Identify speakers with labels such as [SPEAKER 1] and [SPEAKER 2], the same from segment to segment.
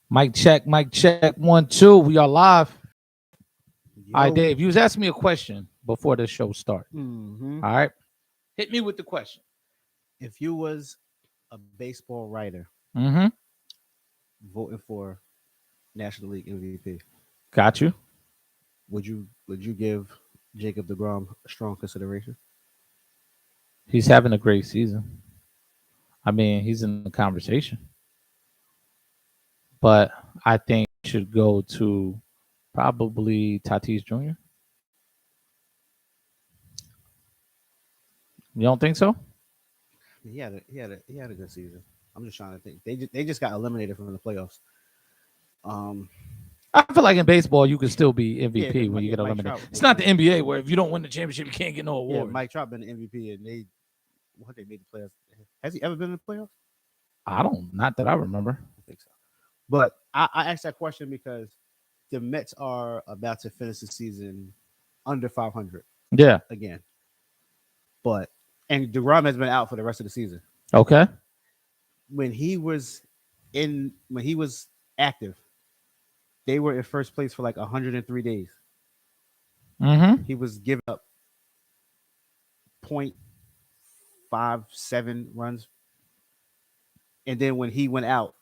[SPEAKER 1] Mic check, mic check. 1, 2. We are live. All right,
[SPEAKER 2] Yo.
[SPEAKER 1] Dave. You was asking me a question before the show started.
[SPEAKER 2] hmm
[SPEAKER 1] All right, hit me with the question.
[SPEAKER 2] If you was a baseball writer
[SPEAKER 1] Mm-hmm.
[SPEAKER 2] voting for National League MVP,
[SPEAKER 1] Got you.
[SPEAKER 2] would you give Jacob DeGrom strong consideration?
[SPEAKER 1] He's having a great season. I mean, he's in the conversation, but I think it should go to probably Tatis Jr. You don't think so?
[SPEAKER 2] He had a good season. I'm just trying to think. They just got eliminated from the playoffs. Um,
[SPEAKER 1] I feel like in baseball you can still be
[SPEAKER 2] yeah,
[SPEAKER 1] MVP
[SPEAKER 2] because
[SPEAKER 1] when you get
[SPEAKER 2] Mike
[SPEAKER 1] eliminated.
[SPEAKER 2] Trout
[SPEAKER 1] It's
[SPEAKER 2] was
[SPEAKER 1] not the
[SPEAKER 2] the
[SPEAKER 1] NBA where if you don't win the championship you can't get no award.
[SPEAKER 2] Mike Trout been the MVP and they made the playoffs. Has he ever been in the playoffs?
[SPEAKER 1] I don't. Not that I remember.
[SPEAKER 2] I think so. But I asked that question because the Mets are about to finish the season under 500
[SPEAKER 1] Yeah.
[SPEAKER 2] again. But and DeGrom has been out for the rest of the season.
[SPEAKER 1] Okay.
[SPEAKER 2] When he was active, they were in first place for like 103 days.
[SPEAKER 1] Mm-hmm.
[SPEAKER 2] He was giving up 0.57 runs, and then when he went out,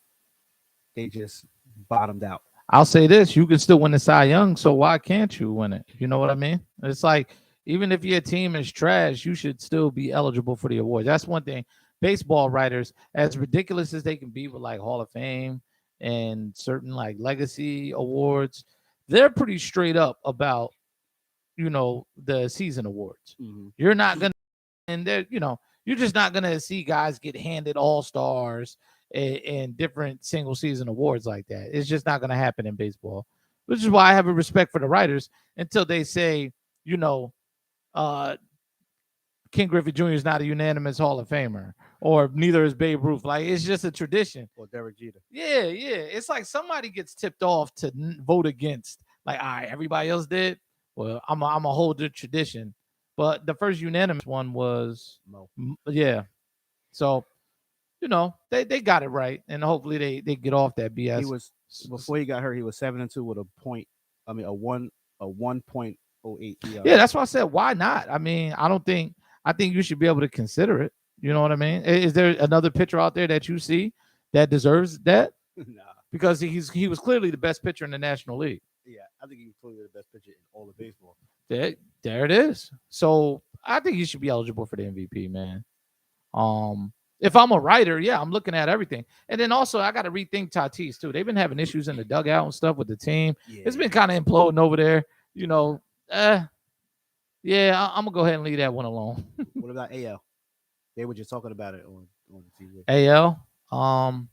[SPEAKER 2] they just bottomed out.
[SPEAKER 1] I'll say this: you can still win the Cy Young, so why can't you win it? You know what I mean? It's like even if your team is trash, you should still be eligible for the award. That's one thing. Baseball writers, as ridiculous as they can be with like Hall of Fame and certain like legacy awards, they're pretty straight up about the season awards.
[SPEAKER 2] Mm-hmm.
[SPEAKER 1] You're not gonna and they're you're just not gonna see guys get handed all stars and different single season awards like that. It's just not gonna happen in baseball, which is why I have a respect for the writers until they say, you know, uh, King Griffey Jr. is not a unanimous Hall of Famer, or neither is Babe Ruth. Like it's just a tradition.
[SPEAKER 2] Or Derek Jeter.
[SPEAKER 1] Yeah, yeah. It's like somebody gets tipped off to vote against. Like, all right, everybody else did. Well, I'm a hold the tradition. But the first unanimous one was,
[SPEAKER 2] Mo.
[SPEAKER 1] yeah. So they got it right, and hopefully they get off that
[SPEAKER 2] He
[SPEAKER 1] BS.
[SPEAKER 2] was before he got hurt. He was 7-2 with a point. I mean, a 1.08
[SPEAKER 1] Yeah,
[SPEAKER 2] ERA.
[SPEAKER 1] that's why I said why not. I mean, I think you should be able to consider it. You know what I mean? Is there another pitcher out there that you see that deserves that?
[SPEAKER 2] Nah.
[SPEAKER 1] Because he was clearly the best pitcher in the National League.
[SPEAKER 2] Yeah, I think he's clearly the best pitcher in all of baseball.
[SPEAKER 1] There it is. So I think he should be eligible for the MVP, man. If I'm a writer, yeah, I'm looking at everything. And then also I gotta rethink Tatis too. They've been having issues in the dugout and stuff with the team. It's been
[SPEAKER 2] Yeah.
[SPEAKER 1] kind of imploding over there. You know, yeah, I'm gonna go ahead and leave that one alone.
[SPEAKER 2] What about AL? They were just talking about it on the TV.
[SPEAKER 1] AL, um,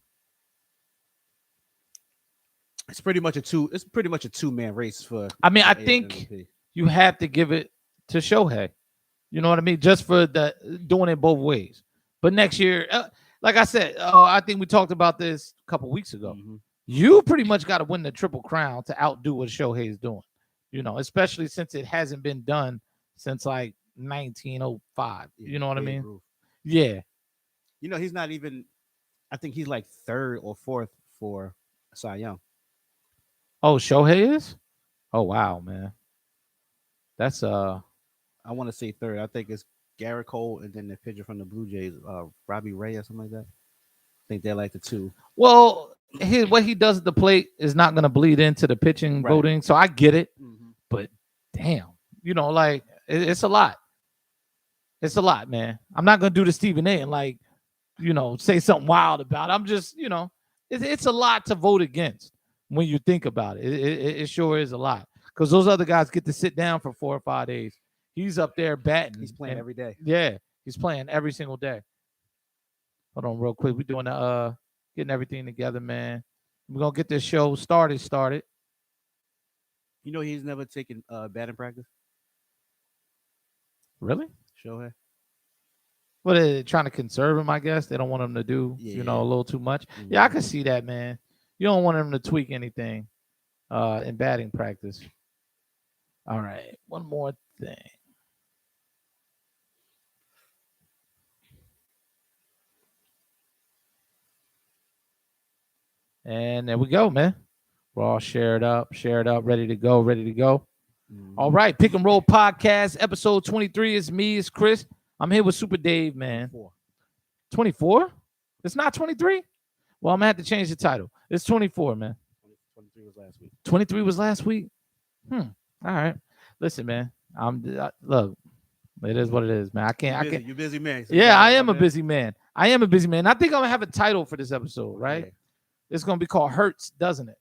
[SPEAKER 2] It's pretty much a two-man race
[SPEAKER 1] I mean,
[SPEAKER 2] for
[SPEAKER 1] I
[SPEAKER 2] AL
[SPEAKER 1] think
[SPEAKER 2] MVP.
[SPEAKER 1] you have to give it to Shohei. You know what I mean? Just for the doing it both ways. But next year, like I said, I think we talked about this a couple weeks ago.
[SPEAKER 2] Mm-hmm.
[SPEAKER 1] You pretty much got to win the triple crown to outdo what Shohei is doing. Especially since it hasn't been done since like 1905.
[SPEAKER 2] Yeah,
[SPEAKER 1] You know what I
[SPEAKER 2] Babe
[SPEAKER 1] mean?
[SPEAKER 2] Ruth.
[SPEAKER 1] Yeah.
[SPEAKER 2] He's not even. I think he's like third or fourth for Cy Young.
[SPEAKER 1] Oh, Shohei is? Oh wow, man. That's
[SPEAKER 2] I want to say third. I think it's Garrett Cole and then the pitcher from the Blue Jays, Robbie Ray or something like that. I think they're like the two.
[SPEAKER 1] well, what he does at the plate is not going to bleed into the pitching
[SPEAKER 2] Right.
[SPEAKER 1] voting. So I get it,
[SPEAKER 2] Mm-hmm.
[SPEAKER 1] but damn, like it's a lot. It's a lot, man. I'm not gonna do the Stephen A. and like, say something wild about it. I'm just, it's a lot to vote against when you think about it. It sure is a lot because those other guys get to sit down for 4 or 5 days. He's up there batting.
[SPEAKER 2] He's playing every day.
[SPEAKER 1] Yeah, he's playing every single day. Hold on, real quick. We're doing the getting everything together, man. We're gonna get this show started. Started.
[SPEAKER 2] He's never taken batting practice.
[SPEAKER 1] Really?
[SPEAKER 2] Shohei.
[SPEAKER 1] What are they trying to conserve him? I guess they don't want him to do,
[SPEAKER 2] Yeah.
[SPEAKER 1] a little too much.
[SPEAKER 2] Mm-hmm.
[SPEAKER 1] Yeah, I can see that, man. You don't want him to tweak anything in batting practice. All right, one more thing. And there we go, man. We're all shared up, ready to go, ready to go. All
[SPEAKER 2] Mhm.
[SPEAKER 1] right, Pick and Roll Podcast, episode 23. It's me, it's Chris. I'm here with Super Dave, man.
[SPEAKER 2] 4.
[SPEAKER 1] 24? It's not 23? Well, I'm gonna have to change the title. It's 24, man.
[SPEAKER 2] 23 was last week.
[SPEAKER 1] 23 was last week. All right. Listen, man. Look, it is what it is, man. I can't.
[SPEAKER 2] You busy man. So you
[SPEAKER 1] Yeah,
[SPEAKER 2] gotta
[SPEAKER 1] I
[SPEAKER 2] go
[SPEAKER 1] am a
[SPEAKER 2] there.
[SPEAKER 1] busy man. I am a busy man. I think I'm gonna have a title for this episode, right?
[SPEAKER 2] Yeah.
[SPEAKER 1] It's gonna be called Hurts, doesn't it?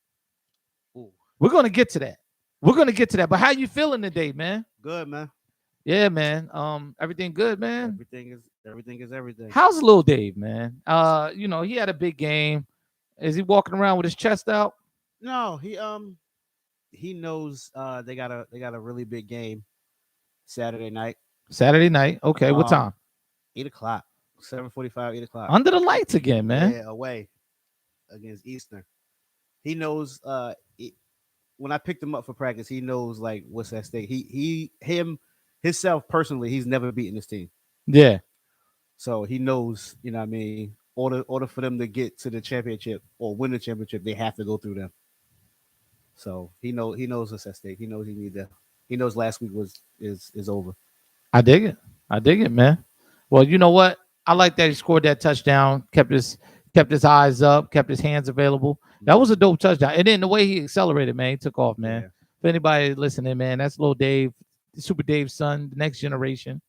[SPEAKER 2] Ooh,
[SPEAKER 1] We're gonna get to that. But how you feeling today, man?
[SPEAKER 2] good, man.
[SPEAKER 1] Yeah, man. Everything good, man.
[SPEAKER 2] Everything is everything.
[SPEAKER 1] How's little Dave, man? He had a big game. Is he walking around with his chest out?
[SPEAKER 2] No, he knows they got a really big game Saturday night,
[SPEAKER 1] Saturday night. Okay, what time?
[SPEAKER 2] 8:00, 7:45, 8:00.
[SPEAKER 1] Under the lights again, man.
[SPEAKER 2] Yeah, away against Eastern. He knows. When I picked him up for practice, he knows like what's at stake. Himself personally, he's never beaten this team,
[SPEAKER 1] Yeah.
[SPEAKER 2] so he knows. You know what I mean? Order for them to get to the championship or win the championship, they have to go through them. So he knows what's at stake. He knows he knows last week is over.
[SPEAKER 1] I dig it, man. Well, you know what? I like that he scored that touchdown, kept his eyes up, kept his hands available. That was a dope touchdown. And then the way he accelerated, man, he took off, man.
[SPEAKER 2] Yeah.
[SPEAKER 1] If anybody listening, man, that's little Dave, Super Dave's son, the next generation.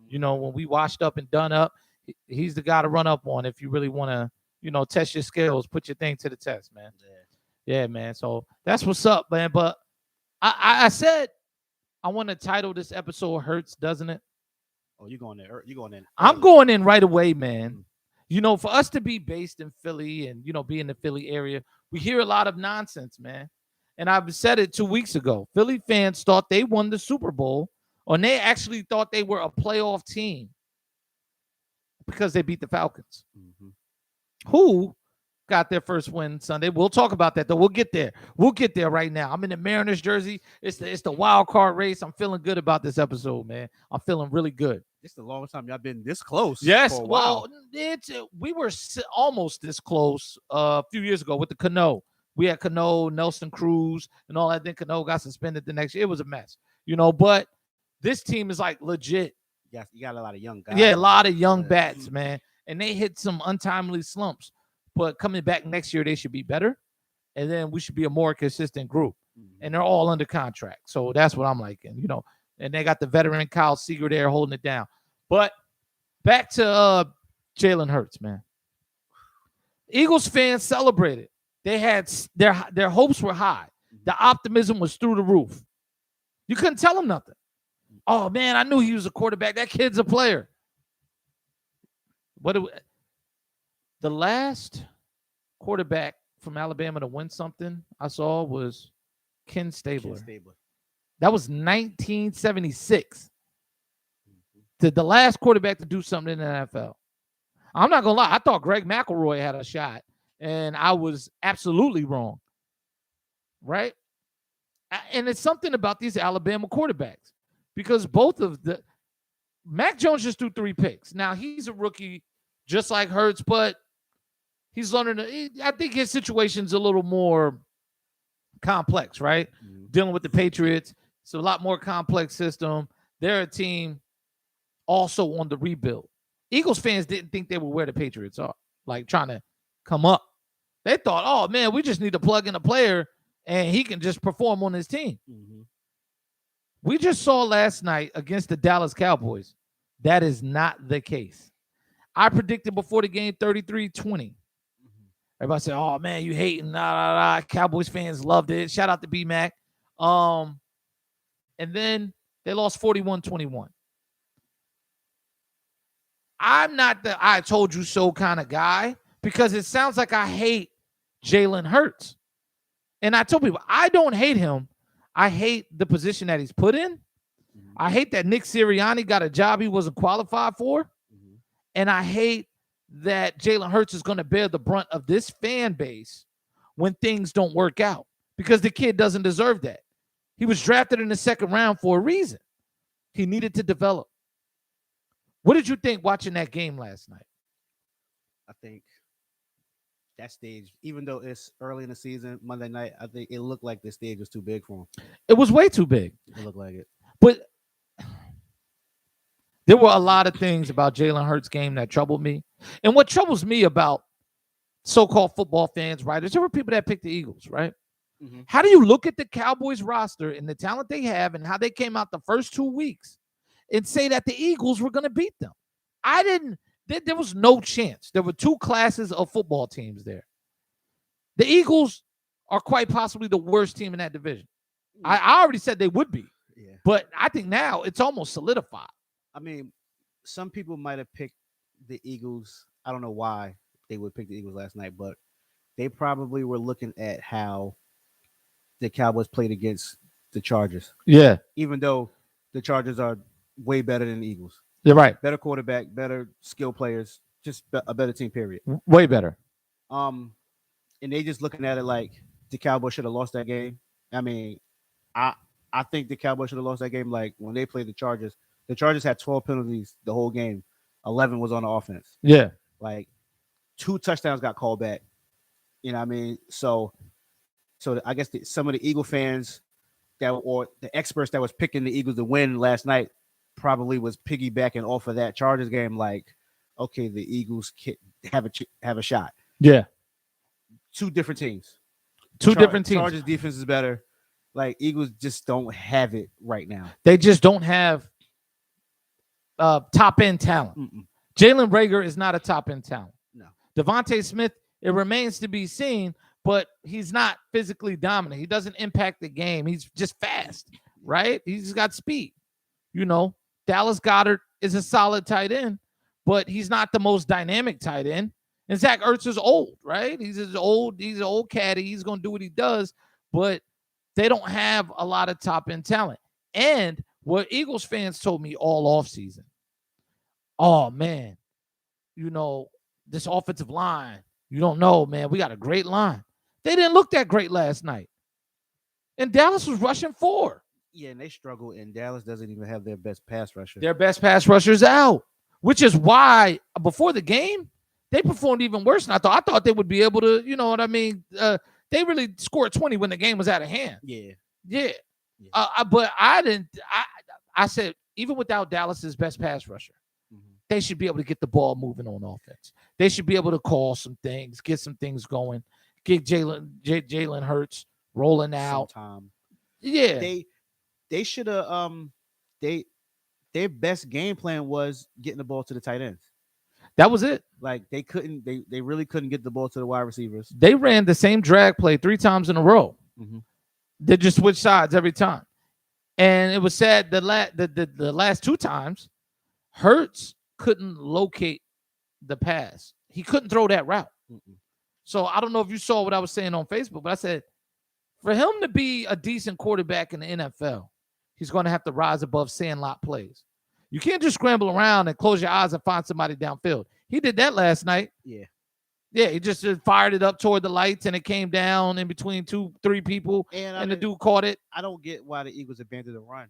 [SPEAKER 1] You know, when we washed up and done up, he's the guy to run up on if you really want to, test your skills, put your thing to the test, man. Yeah, man. So that's what's up, man. But I said I want to title this episode Hurts, doesn't it?
[SPEAKER 2] Oh, you going there? You going in?
[SPEAKER 1] I'm going in right away, man. For us to be based in Philly and, be in the Philly area, we hear a lot of nonsense, man. And I've said it 2 weeks ago. Philly fans thought they won the Super Bowl, or they actually thought they were a playoff team because they beat the Falcons, who got their first win Sunday. We'll talk about that, though. We'll get there. Right now. I'm in the Mariners jersey. It's the wild card race. I'm feeling good about this episode, man. I'm feeling really good.
[SPEAKER 2] It's the longest time y'all been this close.
[SPEAKER 1] Yes,
[SPEAKER 2] for a while.
[SPEAKER 1] we were almost this close a few years ago with the Cano. We had Cano, Nelson Cruz, and all that. Then Cano got suspended the next year. It was a mess, but this team is like legit.
[SPEAKER 2] Yes, you got a lot of young guys.
[SPEAKER 1] Yeah, a lot of young bats, man, and they hit some untimely slumps. But coming back next year, they should be better, and then we should be a more consistent group. And they're all under contract, so that's what I'm liking, And they got the veteran Kyle Seager there holding it down. But back to Jalen Hurts, man. Eagles fans celebrated. They had their hopes were high. The optimism was through the roof. You couldn't tell them nothing. Oh man, I knew he was a quarterback. That kid's a player. The last quarterback from Alabama to win something I saw was Ken Stabler. That was 1976. The last quarterback to do something in the NFL. I'm not gonna lie. I thought Greg McElroy had a shot, and I was absolutely wrong. Right? And it's something about these Alabama quarterbacks because both of Mac Jones just threw 3 picks. Now he's a rookie, just like Hurts, but he's learning. I think his situation's a little more complex, right? Dealing with the Patriots, it's a lot more complex system. They're a team also on the rebuild. Eagles fans didn't think they were where the Patriots are, like trying to come up. They thought, oh man, we just need to plug in a player and he can just perform on his team. We just saw last night against the Dallas Cowboys. That is not the case. I predicted before the game 33-20. Everybody said, oh man, you hating. Cowboys fans loved it. Shout out to B-Mac. And then they lost 41-21. I'm not the I told you so kind of guy because it sounds like I hate Jalen Hurts. And I told people, I don't hate him. I hate the position that he's put in. I hate that Nick Sirianni got a job he wasn't qualified for. And I hate that Jalen Hurts is going to bear the brunt of this fan base when things don't work out because the kid doesn't deserve that. He was drafted in the 2nd round for a reason. He needed to develop. What did you think watching that game last night?
[SPEAKER 2] I think that stage, even though it's early in the season, Monday night, I think it looked like the stage was too big for him.
[SPEAKER 1] It was way too big.
[SPEAKER 2] It looked like it.
[SPEAKER 1] But there were a lot of things about Jalen Hurts' game that troubled me. And what troubles me about so-called football fans, writers, there were people that picked the Eagles, right?
[SPEAKER 2] Mhm.
[SPEAKER 1] How do you look at the Cowboys roster and the talent they have and how they came out the first 2 weeks and say that the Eagles were going to beat them? I didn't. There was no chance. There were 2 classes of football teams there. The Eagles are quite possibly the worst team in that division. I already said they would be,
[SPEAKER 2] Yeah.
[SPEAKER 1] but I think now it's almost solidified.
[SPEAKER 2] I mean, some people might have picked the Eagles. I don't know why they would pick the Eagles last night, but they probably were looking at how the Cowboys played against the Chargers.
[SPEAKER 1] Yeah,
[SPEAKER 2] Even though the Chargers are way better than the Eagles.
[SPEAKER 1] you're right.
[SPEAKER 2] Better quarterback, better skill players, just a better team, period.
[SPEAKER 1] Way better.
[SPEAKER 2] And they just looking at it like the Cowboys should have lost that game. I mean, I think the Cowboys should have lost that game. Like when they played the Chargers had 12 penalties the whole game. 11 was on the offense.
[SPEAKER 1] Yeah.
[SPEAKER 2] Like 2 touchdowns got called back. You know what I mean? So I guess some of the Eagle fans or the experts that was picking the Eagles to win last night probably was piggybacking off of that Chargers game. Like, okay, the Eagles have a shot.
[SPEAKER 1] Yeah.
[SPEAKER 2] 2 different teams.
[SPEAKER 1] Two different teams.
[SPEAKER 2] Chargers defense is better. Like Eagles just don't have it right now.
[SPEAKER 1] They just don't have top end talent.
[SPEAKER 2] Mm-mm.
[SPEAKER 1] Jalen Reagor is not a top end talent.
[SPEAKER 2] No.
[SPEAKER 1] Devontae Smith, it remains to be seen, but he's not physically dominant. He doesn't impact the game. He's just fast, right? He's got speed. You know, Dallas Goedert is a solid tight end, but he's not the most dynamic tight end. And Zach Ertz is old, right? He's an old caddy. He's going to do what he does, but they don't have a lot of top end talent. And what Eagles fans told me all offseason, oh, man, you know, this offensive line, you don't know, man, we got a great line. They didn't look that great last night. And Dallas was rushing 4.
[SPEAKER 2] Yeah, and they struggle, and Dallas doesn't even have their best pass rusher.
[SPEAKER 1] Their best pass rushers out, which is why before the game, they performed even worse than I thought. I thought they would be able to, you know what I mean? They really scored 20 when the game was out of hand.
[SPEAKER 2] Yeah.
[SPEAKER 1] But I didn't. I said, even without Dallas's best pass rusher, they should be able to get the ball moving on offense. They should be able to call some things, get some things going, get Jalen Hurts rolling out.
[SPEAKER 2] Sometime.
[SPEAKER 1] Yeah.
[SPEAKER 2] They should have their best game plan was getting the ball to the tight ends.
[SPEAKER 1] That was it.
[SPEAKER 2] Like they really couldn't get the ball to the wide receivers.
[SPEAKER 1] They ran the same drag play 3 times in a row.
[SPEAKER 2] Mm-hmm.
[SPEAKER 1] They just switched sides every time. And it was sad the last 2 times, Hurts couldn't locate the pass. He couldn't throw that route.
[SPEAKER 2] Mm-mm.
[SPEAKER 1] So I don't know if you saw what I was saying on Facebook, but I said, for him to be a decent quarterback in the NFL, he's going to have to rise above sandlot plays. You can't just scramble around and close your eyes and find somebody downfield. He did that last night. Yeah, he just fired it up toward the lights, and it came down in between 2-3 people, and the dude caught it.
[SPEAKER 2] I don't get why the Eagles abandoned the run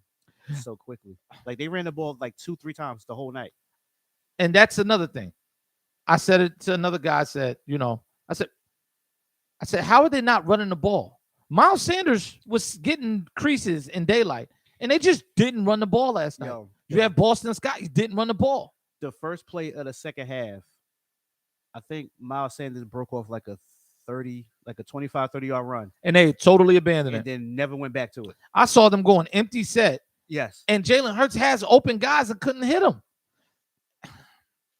[SPEAKER 2] so quickly. Like, they ran the ball like 2-3 times the whole night.
[SPEAKER 1] And that's another thing. I said it to another guy. I said, I said, how are they not running the ball? Miles Sanders was getting creases in daylight, and they just didn't run the ball last night. You have Boston Scott. He didn't run the ball.
[SPEAKER 2] The first play of the second half, I think Miles Sanders broke off like a 25, 30-yard run.
[SPEAKER 1] And they totally abandoned it.
[SPEAKER 2] And then never went back to it.
[SPEAKER 1] I saw them going empty set.
[SPEAKER 2] Yes.
[SPEAKER 1] And Jalen Hurts has open guys and couldn't hit them.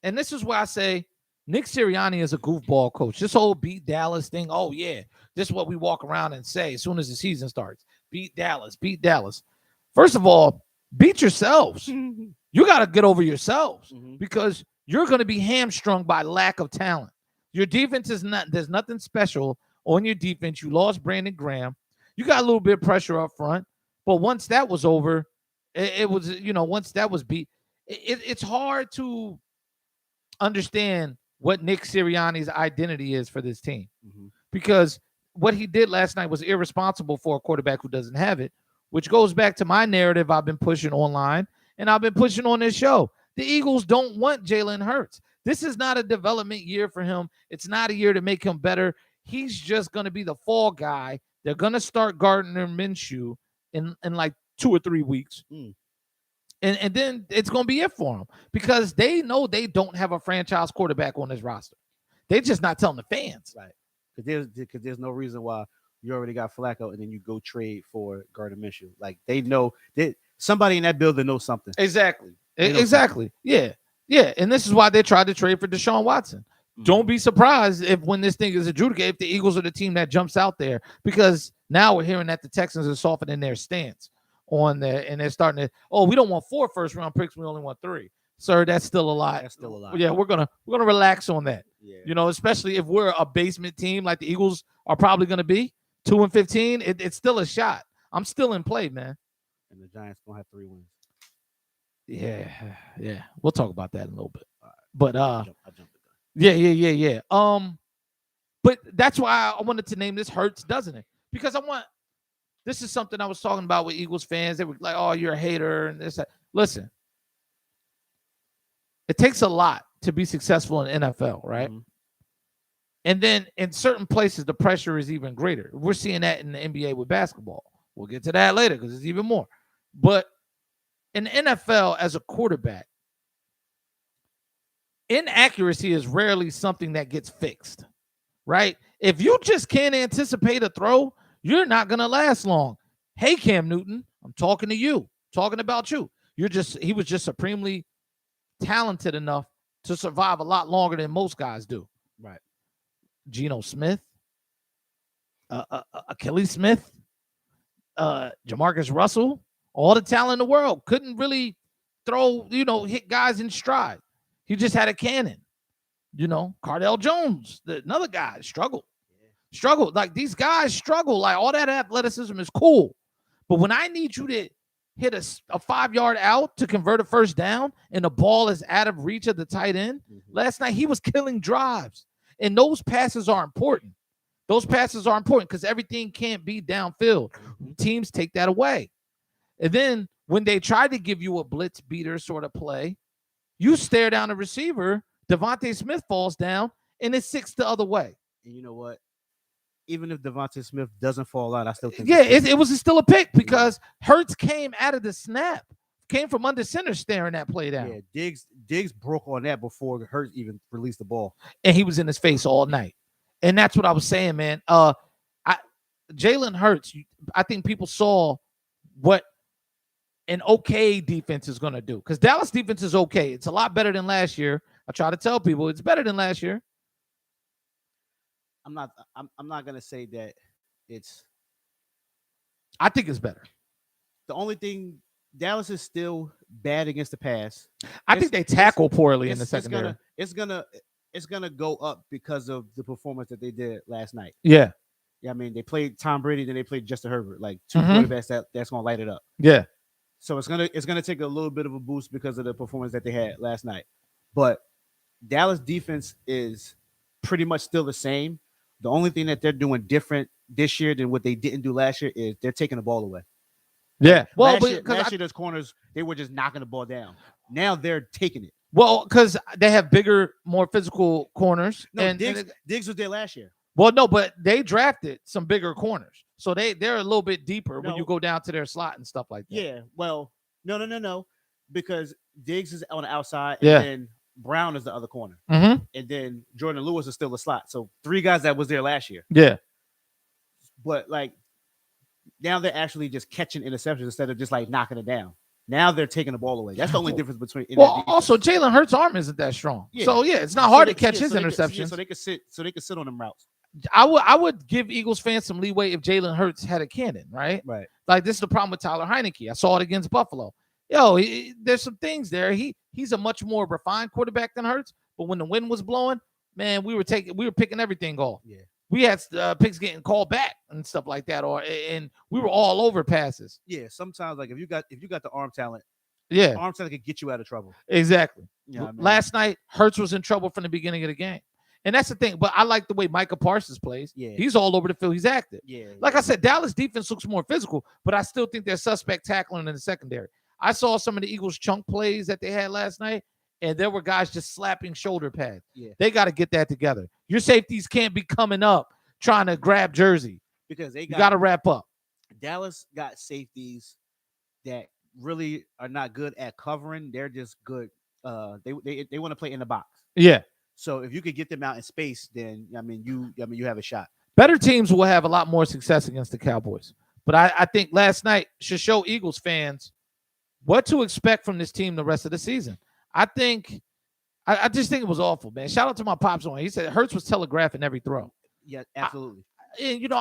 [SPEAKER 1] And this is where I say Nick Sirianni is a goofball coach. This whole beat Dallas thing, oh, yeah, this is what we walk around and say as soon as the season starts. Beat Dallas, beat Dallas. First of all, beat yourselves. You got to get over yourselves because you're going to be hamstrung by lack of talent. Your defense is not, there's nothing special on your defense. You lost Brandon Graham. You got a little bit of pressure up front. But once that was over, it was, once that was beat, it's hard to understand what Nick Sirianni's identity is for this team because what he did last night was irresponsible for a quarterback who doesn't have it, which goes back to my narrative I've been pushing online and I've been pushing on this show. The Eagles don't want Jalen Hurts. This is not a development year for him. It's not a year to make him better. He's just going to be the fall guy. They're going to start Gardner Minshew in like 2 or 3 weeks. And then it's going to be it for him because they know they don't have a franchise quarterback on this roster. They're just not telling the fans.
[SPEAKER 2] Right. Because there's no reason why you already got Flacco and then you go trade for Gardner Minshew. Like they know that somebody in that building knows something.
[SPEAKER 1] Exactly. Exactly. Yeah. Yeah. And this is why they tried to trade for Deshaun Watson. Don't be surprised if when this thing is adjudicated, if the Eagles are the team that jumps out there, because now we're hearing that the Texans are softening their stance on there and they're starting to, we don't want 4 first-round picks, we only want 3. Sir, that's still a lot.
[SPEAKER 2] That's still a lot.
[SPEAKER 1] Yeah, we're gonna relax on that.
[SPEAKER 2] Yeah.
[SPEAKER 1] You know, especially if we're a basement team like the Eagles are probably gonna be 2-15. It's still a shot. I'm still in play, man.
[SPEAKER 2] And the Giants gonna have 3 wins.
[SPEAKER 1] Yeah. We'll talk about that in a little bit.
[SPEAKER 2] Right.
[SPEAKER 1] But
[SPEAKER 2] I jumped the gun.
[SPEAKER 1] Yeah. But that's why I wanted to name this Hurts, doesn't it? Because this is something I was talking about with Eagles fans. They were like, "Oh, you're a hater," and this. Listen, it takes a lot to be successful in NFL, right?
[SPEAKER 2] Mm-hmm.
[SPEAKER 1] And then in certain places, the pressure is even greater. We're seeing that in the NBA with basketball. We'll get to that later because it's even more. But in the NFL, as a quarterback, inaccuracy is rarely something that gets fixed, right? If you just can't anticipate a throw, you're not going to last long. Hey, Cam Newton, I'm talking to you, talking about you. He was just supremely talented enough to survive a lot longer than most guys do.
[SPEAKER 2] Right.
[SPEAKER 1] Geno Smith, Achilles Smith, Jamarcus Russell, all the talent in the world, couldn't really throw, hit guys in stride. He just had a cannon. Cardell Jones, another guy, struggled. Like these guys struggle. Like all that athleticism is cool. But when I need you to hit a 5-yard out to convert a first down and the ball is out of reach of the tight end, last night he was killing drives. And those passes are important. Those passes are important because everything can't be downfield. Teams take that away. And then when they try to give you a blitz beater sort of play, you stare down the receiver, Devontae Smith falls down, and it's 6 the other way.
[SPEAKER 2] And you know what? Even if Devontae Smith doesn't fall out, I still think
[SPEAKER 1] it was still a pick because Hurts came out of the snap, came from under center staring that play down.
[SPEAKER 2] Yeah, Diggs broke on that before Hurts even released the ball.
[SPEAKER 1] And he was in his face all night. And that's what I was saying, man. Jalen Hurts, I think people saw what an okay defense is going to do. Because Dallas defense is okay. It's a lot better than last year. I try to tell people it's better than last year.
[SPEAKER 2] I'm not gonna say that it's.
[SPEAKER 1] I think it's better.
[SPEAKER 2] The only thing, Dallas is still bad against the pass.
[SPEAKER 1] I think they tackle poorly in the secondary.
[SPEAKER 2] It's gonna go up because of the performance that they did last night.
[SPEAKER 1] Yeah.
[SPEAKER 2] I mean, they played Tom Brady, then they played Justin Herbert, like 2 quarterbacks that's gonna light it up.
[SPEAKER 1] Yeah.
[SPEAKER 2] So it's gonna take a little bit of a boost because of the performance that they had last night. But Dallas defense is pretty much still the same. The only thing that they're doing different this year than what they didn't do last year is they're taking the ball away.
[SPEAKER 1] Yeah. Well,
[SPEAKER 2] last year those corners, they were just knocking the ball down. Now they're taking it.
[SPEAKER 1] Well, because they have bigger, more physical corners.
[SPEAKER 2] No, Diggs was there last year.
[SPEAKER 1] Well, no, but they drafted some bigger corners. So they're a little bit deeper when you go down to their slot and stuff like that.
[SPEAKER 2] Yeah. Well, no. Because Diggs is on the outside and then Brown is the other corner.
[SPEAKER 1] Mm-hmm.
[SPEAKER 2] And then Jordan Lewis is still a slot. So 3 guys that was there last year.
[SPEAKER 1] Yeah.
[SPEAKER 2] But like now they're actually just catching interceptions instead of just like knocking it down. Now they're taking the ball away. That's the only difference between.
[SPEAKER 1] Well, also Jalen Hurts' arm isn't that strong. Yeah. So it's not hard to catch his interceptions.
[SPEAKER 2] So they could sit on them routes.
[SPEAKER 1] I would give Eagles fans some leeway if Jalen Hurts had a cannon, right?
[SPEAKER 2] Right.
[SPEAKER 1] Like this is the problem with Tyler Heineke. I saw it against Buffalo. There's some things there. He's a much more refined quarterback than Hurts. But when the wind was blowing, man, we were picking everything off.
[SPEAKER 2] Yeah.
[SPEAKER 1] We had picks getting called back and stuff like that, and we were all over passes.
[SPEAKER 2] Yeah, sometimes like if you got the arm talent, arm talent could get you out of trouble.
[SPEAKER 1] Exactly.
[SPEAKER 2] You know what I mean?
[SPEAKER 1] Last night, Hurts was in trouble from the beginning of the game, and that's the thing. But I like the way Micah Parsons plays.
[SPEAKER 2] Yeah,
[SPEAKER 1] he's all over the field. He's active.
[SPEAKER 2] Yeah.
[SPEAKER 1] Like I said, Dallas defense looks more physical, but I still think they're suspect tackling in the secondary. I saw some of the Eagles chunk plays that they had last night, and there were guys just slapping shoulder pads.
[SPEAKER 2] Yeah.
[SPEAKER 1] They got to get that together. Your safeties can't be coming up trying to grab jersey.
[SPEAKER 2] Because they
[SPEAKER 1] You got to wrap up.
[SPEAKER 2] Dallas got safeties that really are not good at covering. They're just good. They want to play in the box.
[SPEAKER 1] Yeah.
[SPEAKER 2] So if you could get them out in space, then you have a shot.
[SPEAKER 1] Better teams will have a lot more success against the Cowboys. But I think last night should show Eagles fans what to expect from this team the rest of the season. I just think it was awful, man. Shout out to my pops on. He said Hurts was telegraphing every throw.
[SPEAKER 2] Yeah, absolutely.
[SPEAKER 1] And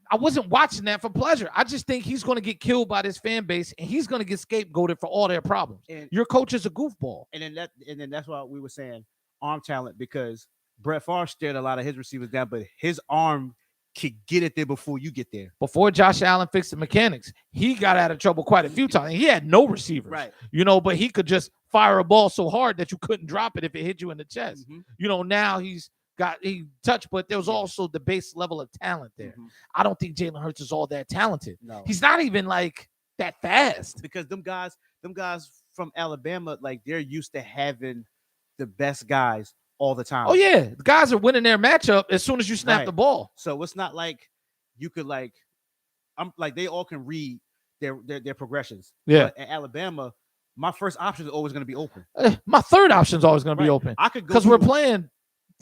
[SPEAKER 1] I wasn't watching that for pleasure. I just think he's going to get killed by this fan base, and he's going to get scapegoated for all their problems.
[SPEAKER 2] And
[SPEAKER 1] your coach is a goofball.
[SPEAKER 2] And then that's why we were saying arm talent, because Brett Favre stared a lot of his receivers down, but his arm could get it there before you get there.
[SPEAKER 1] Before Josh Allen fixed the mechanics, he got out of trouble quite a few times. He had no receivers,
[SPEAKER 2] right?
[SPEAKER 1] But he could just fire a ball so hard that you couldn't drop it if it hit you in the chest. Now he touched, but there was also the base level of talent there. I don't think Jalen Hurts is all that talented.
[SPEAKER 2] No,
[SPEAKER 1] he's not even like that fast.
[SPEAKER 2] Because them guys from Alabama, like, they're used to having the best guys all the time.
[SPEAKER 1] Oh yeah, the guys are winning their matchup as soon as you snap the ball.
[SPEAKER 2] So it's not like you could they all can read their progressions.
[SPEAKER 1] Yeah.
[SPEAKER 2] But at Alabama, my first option is always going to be open.
[SPEAKER 1] My third option is always going to be open.
[SPEAKER 2] I could go
[SPEAKER 1] because we're playing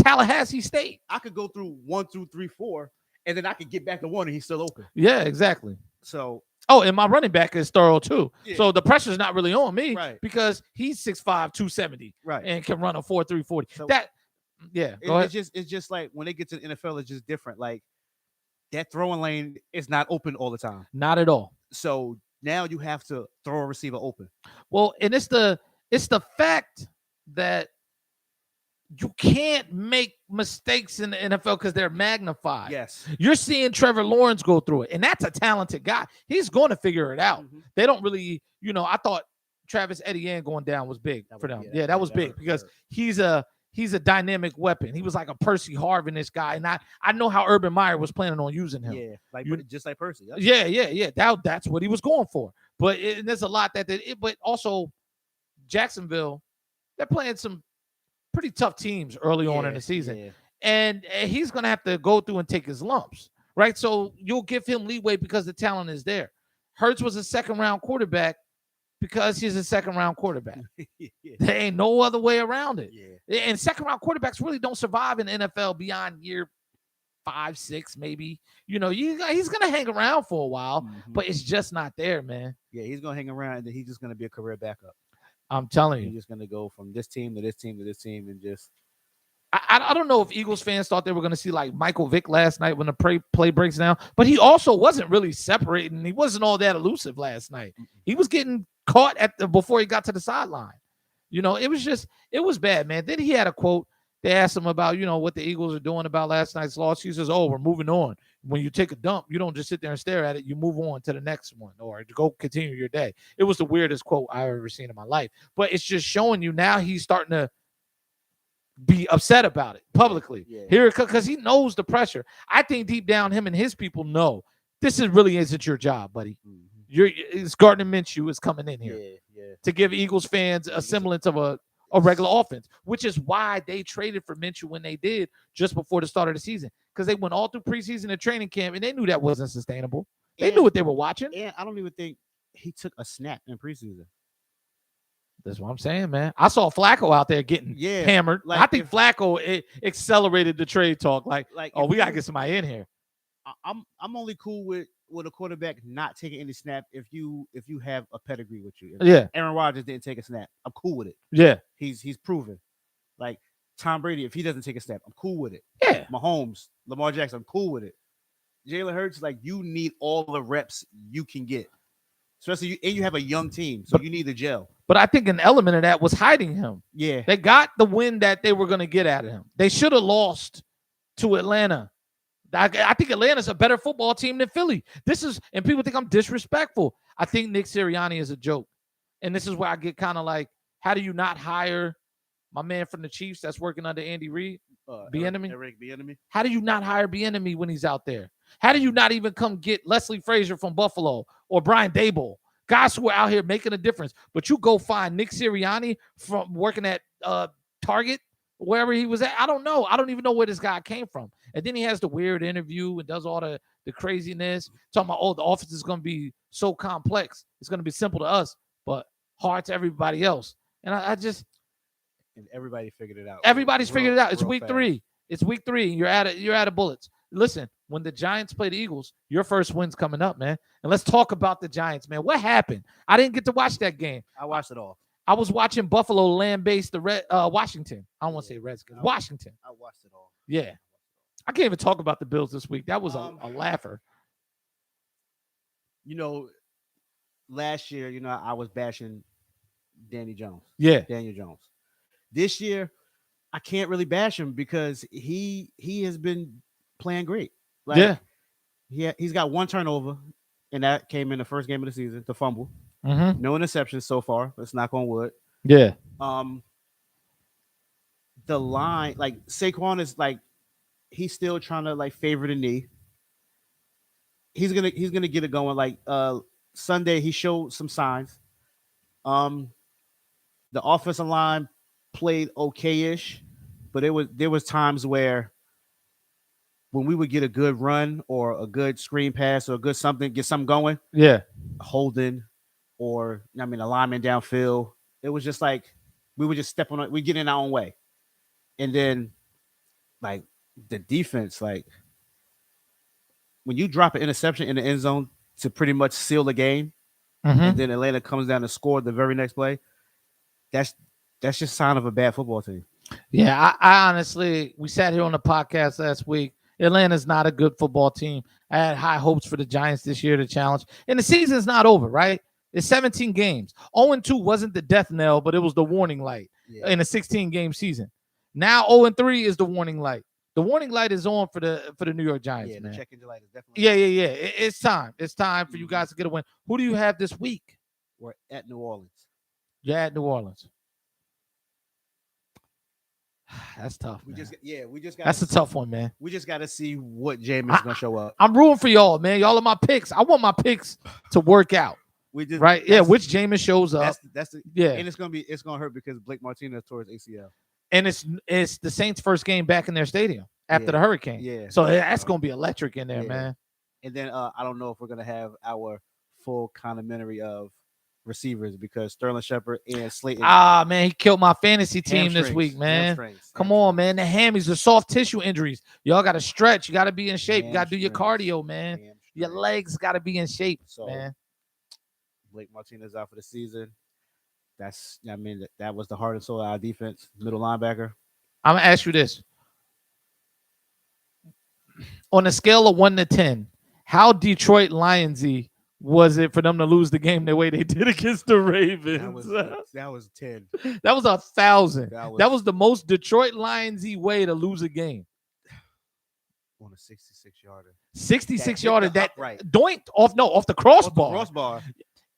[SPEAKER 1] Tallahassee State.
[SPEAKER 2] I could go through 1, 2, 3, 4, and then I could get back to 1 and he's still open.
[SPEAKER 1] Yeah, exactly.
[SPEAKER 2] So
[SPEAKER 1] and my running back is thorough too.
[SPEAKER 2] Yeah.
[SPEAKER 1] So the pressure's not really on me,
[SPEAKER 2] right?
[SPEAKER 1] Because he's 6'5", 270,
[SPEAKER 2] right,
[SPEAKER 1] and can run a 4.3 40.
[SPEAKER 2] So it's just like when they get to the NFL, it's just different. Like, that throwing lane is not open all the time.
[SPEAKER 1] Not at all.
[SPEAKER 2] So now you have to throw a receiver open.
[SPEAKER 1] Well, and it's the fact that you can't make mistakes in the NFL because they're magnified.
[SPEAKER 2] Yes.
[SPEAKER 1] You're seeing Trevor Lawrence go through it, and that's a talented guy. He's going to figure it out. They don't really, I thought Travis Etienne going down was big for them. Yeah, that was big because he's a dynamic weapon. He was like a Percy Harvin-ish guy, and I know how Urban Meyer was planning on using him.
[SPEAKER 2] Yeah, just like Percy.
[SPEAKER 1] Yeah. That's what he was going for. But there's a lot but also Jacksonville, they're playing some pretty tough teams early on in the season. And he's going to have to go through and take his lumps, right? So you'll give him leeway because the talent is there. Hurts was a second-round quarterback because he's a second-round quarterback. There ain't no other way around it. And second-round quarterbacks really don't survive in the NFL beyond year 5, 6, maybe. He's going to hang around for a while, but it's just not there, man.
[SPEAKER 2] Yeah, he's going to hang around, and then he's just going to be a career backup.
[SPEAKER 1] I'm telling you.
[SPEAKER 2] He's just going to go from this team to this team to this team and just...
[SPEAKER 1] I don't know if Eagles fans thought they were going to see like Michael Vick last night when the play breaks down, but he also wasn't really separating. He wasn't all that elusive last night. He was getting caught before he got to the sideline. It was bad, man. Then he had a quote. They asked him about, what the Eagles are doing about last night's loss. He says, we're moving on. When you take a dump, you don't just sit there and stare at it. You move on to the next one or to go continue your day. It was the weirdest quote I've ever seen in my life. But it's just showing you now he's starting to be upset about it publicly here because he knows the pressure. I think deep down him and his people know this really isn't your job, buddy. It's Gardner Minshew is coming in here to give Eagles fans a semblance of a regular offense, which is why they traded for Minshew when they did just before the start of the season, because they went all through preseason and training camp and they knew that wasn't sustainable. They knew what they were watching.
[SPEAKER 2] And I don't even think he took a snap in preseason.
[SPEAKER 1] That's what I'm saying, man. I saw Flacco out there getting hammered. Like, I think Flacco accelerated the trade talk. Like we gotta get somebody in here.
[SPEAKER 2] I'm only cool with a quarterback not taking any snap if you have a pedigree with you. Aaron Rodgers didn't take a snap, I'm cool with it.
[SPEAKER 1] Yeah,
[SPEAKER 2] he's proven. Like Tom Brady, if he doesn't take a snap, I'm cool with it.
[SPEAKER 1] Yeah,
[SPEAKER 2] Mahomes, Lamar Jackson, I'm cool with it. Jalen Hurts, like, you need all the reps you can get. Especially you have a young team, so you need the gel.
[SPEAKER 1] But I think an element of that was hiding him.
[SPEAKER 2] Yeah.
[SPEAKER 1] They got the win that they were going to get out of him. They should have lost to Atlanta. I think Atlanta's a better football team than Philly. And people think I'm disrespectful. I think Nick Sirianni is a joke. And this is where I get kind of like, how do you not hire my man from the Chiefs that's working under Andy Reid?
[SPEAKER 2] Eric Bieniemy.
[SPEAKER 1] How do you not hire Bieniemy when he's out there? How do you not even come get Leslie Frazier from Buffalo or Brian Dable guys who are out here making a difference. But you go find Nick Sirianni from working at Target, wherever he was at. I don't know. I don't even know where this guy came from. And then he has the weird interview and does all the craziness, talking about, oh, the offense is going to be so complex. It's going to be simple to us, but hard to everybody else. And I just,
[SPEAKER 2] and everybody figured it out.
[SPEAKER 1] everybody's figured it out. It's
[SPEAKER 2] real
[SPEAKER 1] week
[SPEAKER 2] fast.
[SPEAKER 1] 3. It's week 3. You're out of bullets. Listen, when the Giants play the Eagles, your first win's coming up, man. And let's talk about the Giants, man. What happened? I didn't get to watch that game.
[SPEAKER 2] I watched it all.
[SPEAKER 1] I was watching Buffalo land-based the Washington. I don't want to say Redskins. Washington.
[SPEAKER 2] I watched it all.
[SPEAKER 1] Yeah. I can't even talk about the Bills this week. That was a laugher.
[SPEAKER 2] You know, last year, you know, I was bashing Daniel Jones. This year, I can't really bash him because he has been playing great. Like, he's got 1 turnover, and that came in the first game of the season, the fumble.
[SPEAKER 1] Mm-hmm.
[SPEAKER 2] No interceptions so far. Let's knock on wood.
[SPEAKER 1] Yeah.
[SPEAKER 2] The line, like Saquon is like, he's still trying to like favor the knee. He's gonna get it going. Like Sunday, he showed some signs. The offensive line played okay-ish, but there was times where when we would get a good run or a good screen pass or a good something, get something going.
[SPEAKER 1] Yeah.
[SPEAKER 2] Holding, or a lineman downfield. It was just like we would just step on it. We get in our own way, and then like the defense, like when you drop an interception in the end zone to pretty much seal the game, and then Atlanta comes down and score the very next play, that's just a sign of a bad football team.
[SPEAKER 1] Yeah, I honestly, we sat here on the podcast last week. Atlanta's not a good football team. I had high hopes for the Giants this year to challenge. And the season's not over, right? It's 17 games. 0-2 wasn't the death knell, but it was the warning light in a 16-game season. Now 0-3 is the warning light. The warning light is on for the New York Giants, man.
[SPEAKER 2] The check engine light is definitely
[SPEAKER 1] Yeah. It's time. It's time for you guys to get a win. Who do you have this week?
[SPEAKER 2] We're at New Orleans.
[SPEAKER 1] Yeah, at New Orleans. That's tough.
[SPEAKER 2] We just got.
[SPEAKER 1] That's a tough one, man.
[SPEAKER 2] We just got to see what Jameis gonna show up.
[SPEAKER 1] I'm rooting for y'all, man. Y'all are my picks. I want my picks to work out. Which Jameis shows up.
[SPEAKER 2] And it's gonna hurt because Blake Martinez tore his ACL.
[SPEAKER 1] And it's the Saints' first game back in their stadium after the hurricane. Yeah. So that's gonna be electric in there, man.
[SPEAKER 2] And then I don't know if we're gonna have our full complementary of receivers because Sterling Shepard and Slayton.
[SPEAKER 1] Man, he killed my fantasy team this week, man. Come on, man. The hammies, the soft tissue injuries. Y'all got to stretch. You got to be in shape. You got to do your cardio, man. Your legs got to be in shape, man.
[SPEAKER 2] Blake Martinez out for the season. That was the heart and soul of our defense. Middle linebacker.
[SPEAKER 1] I'm gonna ask you this: on a scale of 1 to 10, how Detroit Lionsy was it for them to lose the game the way they did against the Ravens?
[SPEAKER 2] That was 10.
[SPEAKER 1] That was 1,000. That was the most Detroit Lionsy way to lose a game.
[SPEAKER 2] On a 66-yarder.
[SPEAKER 1] 66-yarder. That
[SPEAKER 2] right.
[SPEAKER 1] Doinked off the crossbar.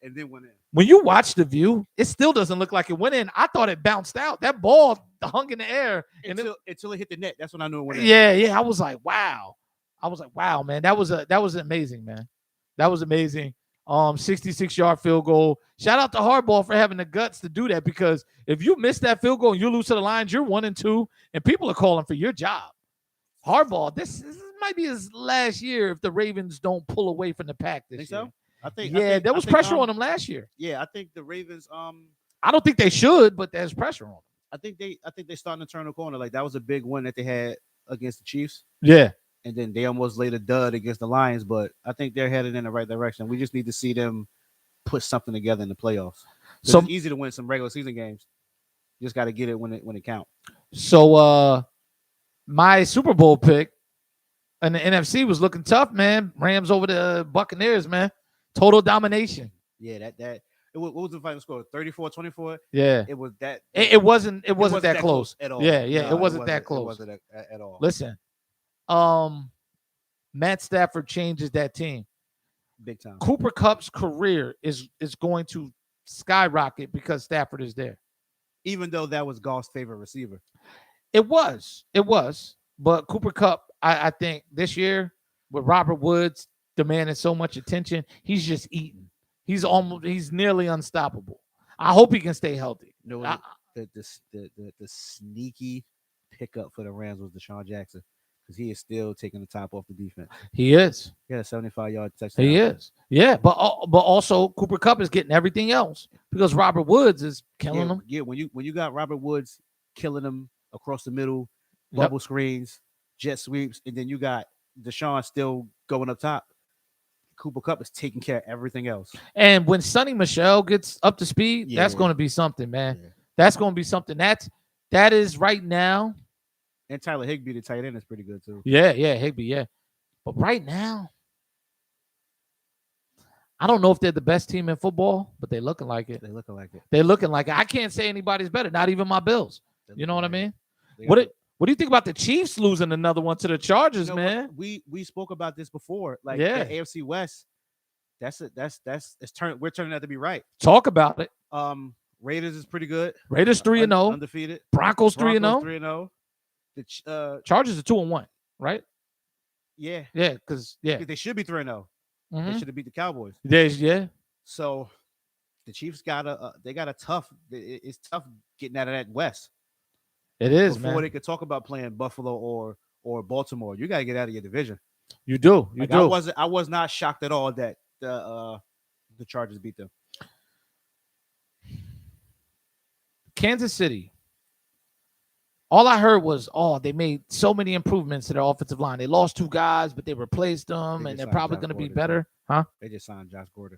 [SPEAKER 2] And then went in.
[SPEAKER 1] When you watch the view, it still doesn't look like it went in. I thought it bounced out. That ball hung in the air
[SPEAKER 2] until it hit the net. That's when I knew it went in.
[SPEAKER 1] Yeah. I was like, wow, man. That was amazing, man. That was amazing. 66-yard field goal. Shout out to Harbaugh for having the guts to do that, because if you miss that field goal and you lose to the Lions, you're 1-2, and people are calling for your job. Harbaugh, this might be his last year if the Ravens don't pull away from the pack this year.
[SPEAKER 2] So? I think
[SPEAKER 1] there was pressure on them last year.
[SPEAKER 2] Yeah, I think the Ravens.
[SPEAKER 1] I don't think they should, but there's pressure on them.
[SPEAKER 2] I think they're starting to turn the corner. Like that was a big win that they had against the Chiefs.
[SPEAKER 1] Yeah.
[SPEAKER 2] And then they almost laid a dud against the Lions, but I think they're headed in the right direction. We just need to see them put something together in the playoffs. So it's easy to win some regular season games. You just got to get it when it counts.
[SPEAKER 1] So my Super Bowl pick and the NFC was looking tough, man. Rams over the Buccaneers, man. Total domination.
[SPEAKER 2] Yeah, what was the final score? 34-24?
[SPEAKER 1] Yeah.
[SPEAKER 2] It was that.
[SPEAKER 1] It wasn't that close
[SPEAKER 2] at all.
[SPEAKER 1] Yeah, it wasn't that close.
[SPEAKER 2] It wasn't at all.
[SPEAKER 1] Listen, Matt Stafford changes that team
[SPEAKER 2] big time.
[SPEAKER 1] Cooper Kupp's career is going to skyrocket because Stafford is there.
[SPEAKER 2] Even though that was Goff's favorite receiver.
[SPEAKER 1] It was. But Cooper Kupp, I think this year with Robert Woods demanding so much attention, he's just eating. he's nearly unstoppable. I hope he can stay healthy.
[SPEAKER 2] You know,
[SPEAKER 1] I-
[SPEAKER 2] the sneaky pickup for the Rams was Deshaun Jackson because he is still taking the top off the defense.
[SPEAKER 1] he is.
[SPEAKER 2] He had a 75-yard touchdown.
[SPEAKER 1] He is. Yeah, but also Cooper Kupp is getting everything else because Robert Woods is killing him.
[SPEAKER 2] Yeah, when you got Robert Woods killing him across the middle,
[SPEAKER 1] Yep.
[SPEAKER 2] bubble screens, jet sweeps, and then you got Deshaun still going up top. Cooper Kupp is taking care of everything else.
[SPEAKER 1] And when Sonny Michel gets up to speed, that's
[SPEAKER 2] Yeah.
[SPEAKER 1] going to be something, man.
[SPEAKER 2] Yeah.
[SPEAKER 1] That's going to be something. That is right now.
[SPEAKER 2] And Tyler Higbee, the tight end, is pretty good too.
[SPEAKER 1] Yeah, Higbee, yeah. But right now, I don't know if they're the best team in football, but they're looking like it.
[SPEAKER 2] They looking like it.
[SPEAKER 1] They're looking like it. I can't say anybody's better, not even my Bills.
[SPEAKER 2] They
[SPEAKER 1] You know what I
[SPEAKER 2] looking like
[SPEAKER 1] mean?
[SPEAKER 2] it. They
[SPEAKER 1] What
[SPEAKER 2] got-
[SPEAKER 1] do you think about the Chiefs losing another one to the Chargers,
[SPEAKER 2] you know what?
[SPEAKER 1] man?
[SPEAKER 2] We spoke about this before. Like
[SPEAKER 1] Yeah.
[SPEAKER 2] the AFC West, we're turning out to be right.
[SPEAKER 1] Talk about it.
[SPEAKER 2] Raiders is pretty good.
[SPEAKER 1] Raiders 3-0,
[SPEAKER 2] Undefeated.
[SPEAKER 1] Broncos 3-0,
[SPEAKER 2] 3-0. The
[SPEAKER 1] Chargers are 2-1, right?
[SPEAKER 2] yeah,
[SPEAKER 1] Yeah, because
[SPEAKER 2] they should be 3-0. They
[SPEAKER 1] mhm.
[SPEAKER 2] should have beat the Cowboys.
[SPEAKER 1] Yeah.
[SPEAKER 2] So the Chiefs got a tough. It's tough getting out of that West
[SPEAKER 1] It is,
[SPEAKER 2] before
[SPEAKER 1] man.
[SPEAKER 2] they could talk about playing Buffalo or Baltimore. You got to get out of your division.
[SPEAKER 1] You do. You
[SPEAKER 2] Like,
[SPEAKER 1] do.
[SPEAKER 2] I was not shocked at all that the Chargers beat them.
[SPEAKER 1] Kansas City. All I heard was, they made so many improvements to their offensive line. They lost 2 guys, but they replaced them,
[SPEAKER 2] They
[SPEAKER 1] and
[SPEAKER 2] just
[SPEAKER 1] they're
[SPEAKER 2] signed
[SPEAKER 1] probably
[SPEAKER 2] Josh
[SPEAKER 1] going to be
[SPEAKER 2] Gordon,
[SPEAKER 1] better. Huh?
[SPEAKER 2] They just signed Josh Gordon.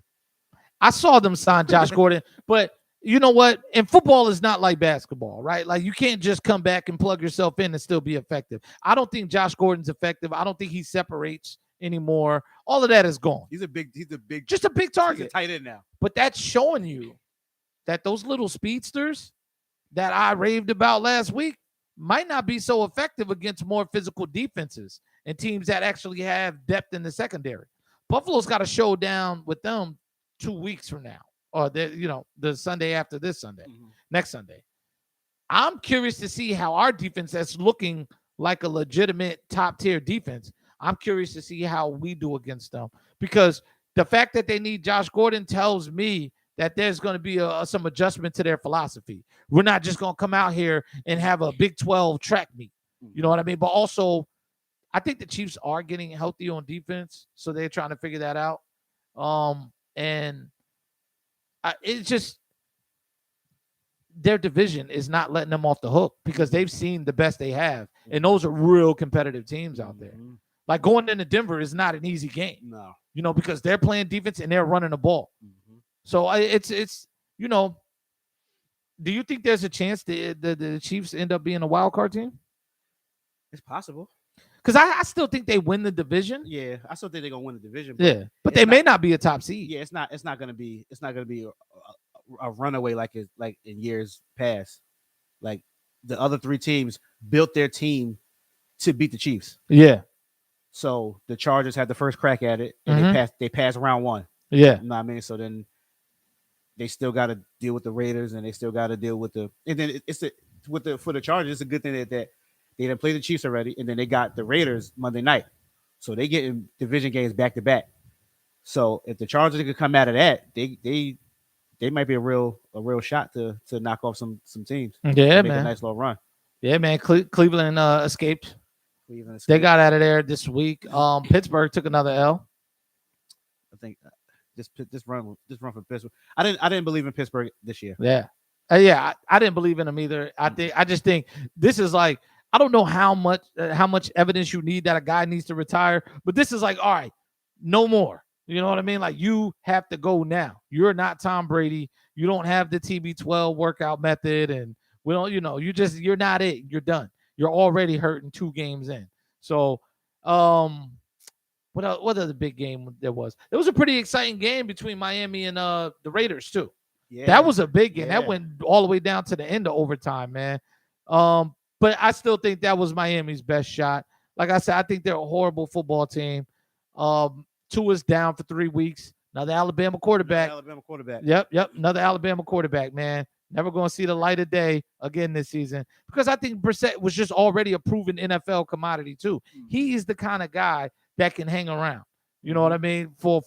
[SPEAKER 1] I saw them sign Josh Gordon, but you know what? And football is not like basketball, right? Like you can't just come back and plug yourself in and still be effective. I don't think Josh Gordon's effective. I don't think he separates anymore. All of that is gone.
[SPEAKER 2] He's a big
[SPEAKER 1] Just a big
[SPEAKER 2] he's a
[SPEAKER 1] target.
[SPEAKER 2] tight end now.
[SPEAKER 1] But that's showing you that those little speedsters that I raved about last week might not be so effective against more physical defenses and teams that actually have depth in the secondary. Buffalo's got a showdown with them 2 weeks from now, or the Sunday after this Sunday, next Sunday. I'm curious to see how our defense that's looking like a legitimate top tier defense. I'm curious to see how we do against them because the fact that they need Josh Gordon tells me that there's going to be some adjustment to their philosophy. We're not just going to come out here and have a Big 12 track meet. You know what I mean? But also, I think the Chiefs are getting healthy on defense, so they're trying to figure that out. It's just their division is not letting them off the hook because they've seen the best they have, and those are real competitive teams out there. Like going into Denver is not an easy game,
[SPEAKER 2] No.
[SPEAKER 1] because they're playing defense and they're running the ball. So it's do you think there's a chance the Chiefs end up being a wild card team?
[SPEAKER 2] It's possible.
[SPEAKER 1] Because I still think they win the division.
[SPEAKER 2] Yeah, I still think they're gonna win the division.
[SPEAKER 1] Yeah, but
[SPEAKER 2] it's
[SPEAKER 1] they may not be a top seed.
[SPEAKER 2] Yeah, it's not gonna be a runaway like in years past. Like the other 3 teams built their team to beat the Chiefs.
[SPEAKER 1] Yeah.
[SPEAKER 2] So the Chargers had the first crack at it, and they passed round 1.
[SPEAKER 1] Yeah.
[SPEAKER 2] You know what I mean? So then they still got to deal with the Raiders, and they still got to deal with for the Chargers. It's a good thing that they didn't play the Chiefs already, and then they got the Raiders Monday night, so they getting division games back to back. So if the Chargers could come out of that, they might be a real shot to knock off some teams.
[SPEAKER 1] Yeah,
[SPEAKER 2] make
[SPEAKER 1] man.
[SPEAKER 2] a nice little run.
[SPEAKER 1] Yeah, man. Cleveland escaped.
[SPEAKER 2] Cleveland
[SPEAKER 1] They got out of there this week. Pittsburgh took another L.
[SPEAKER 2] I think this run for Pittsburgh. I didn't believe in Pittsburgh this year.
[SPEAKER 1] Yeah. I didn't believe in them either. I just think this is like, I don't know how much evidence you need that a guy needs to retire, but this is like, all right, no more. You know what I mean? Like you have to go now. You're not Tom Brady. You don't have the TB12 workout method, and we don't. You're not it. You're done. You're already hurting 2 games in. So, what other big game there was? There was a pretty exciting game between Miami and the Raiders too.
[SPEAKER 2] Yeah,
[SPEAKER 1] That was a big game.
[SPEAKER 2] Yeah.
[SPEAKER 1] That went all the way down to the end of overtime, man. But I still think that was Miami's best shot. Like I said, I think they're a horrible football team. Tua's down for 3 weeks. Another Alabama quarterback. Yep. Another Alabama quarterback, man. Never going to see the light of day again this season because I think Brissett was just already a proven NFL commodity too. He is the kind of guy that can hang around. You know what I mean? For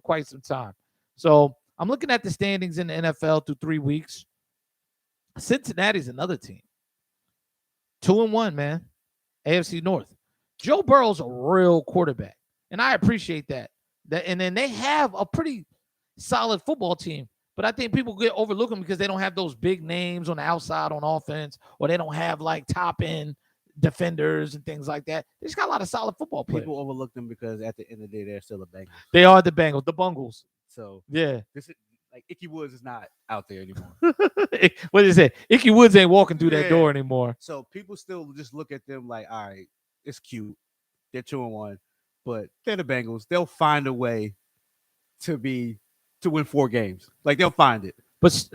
[SPEAKER 1] quite some time. So I'm looking at the standings in the NFL through 3 weeks. Cincinnati's another team. 2-1, man. AFC North. Joe Burrow's a real quarterback, and I appreciate that. And then they have a pretty solid football team, but I think people get overlooked them because they don't have those big names on the outside on offense, or they don't have like top end defenders and things like that. They just got a lot of solid football players.
[SPEAKER 2] People overlook them because at the end of the day, they're still a Bengals.
[SPEAKER 1] They are the Bengals, the Bungles.
[SPEAKER 2] So
[SPEAKER 1] yeah,
[SPEAKER 2] this is like Icky Woods is not out there anymore.
[SPEAKER 1] What is it? Icky Woods ain't walking through that door anymore.
[SPEAKER 2] So people still just look at them like, all right, it's cute. They're 2-1, but they're the Bengals. They'll find a way to win 4 games. Like they'll find it.
[SPEAKER 1] But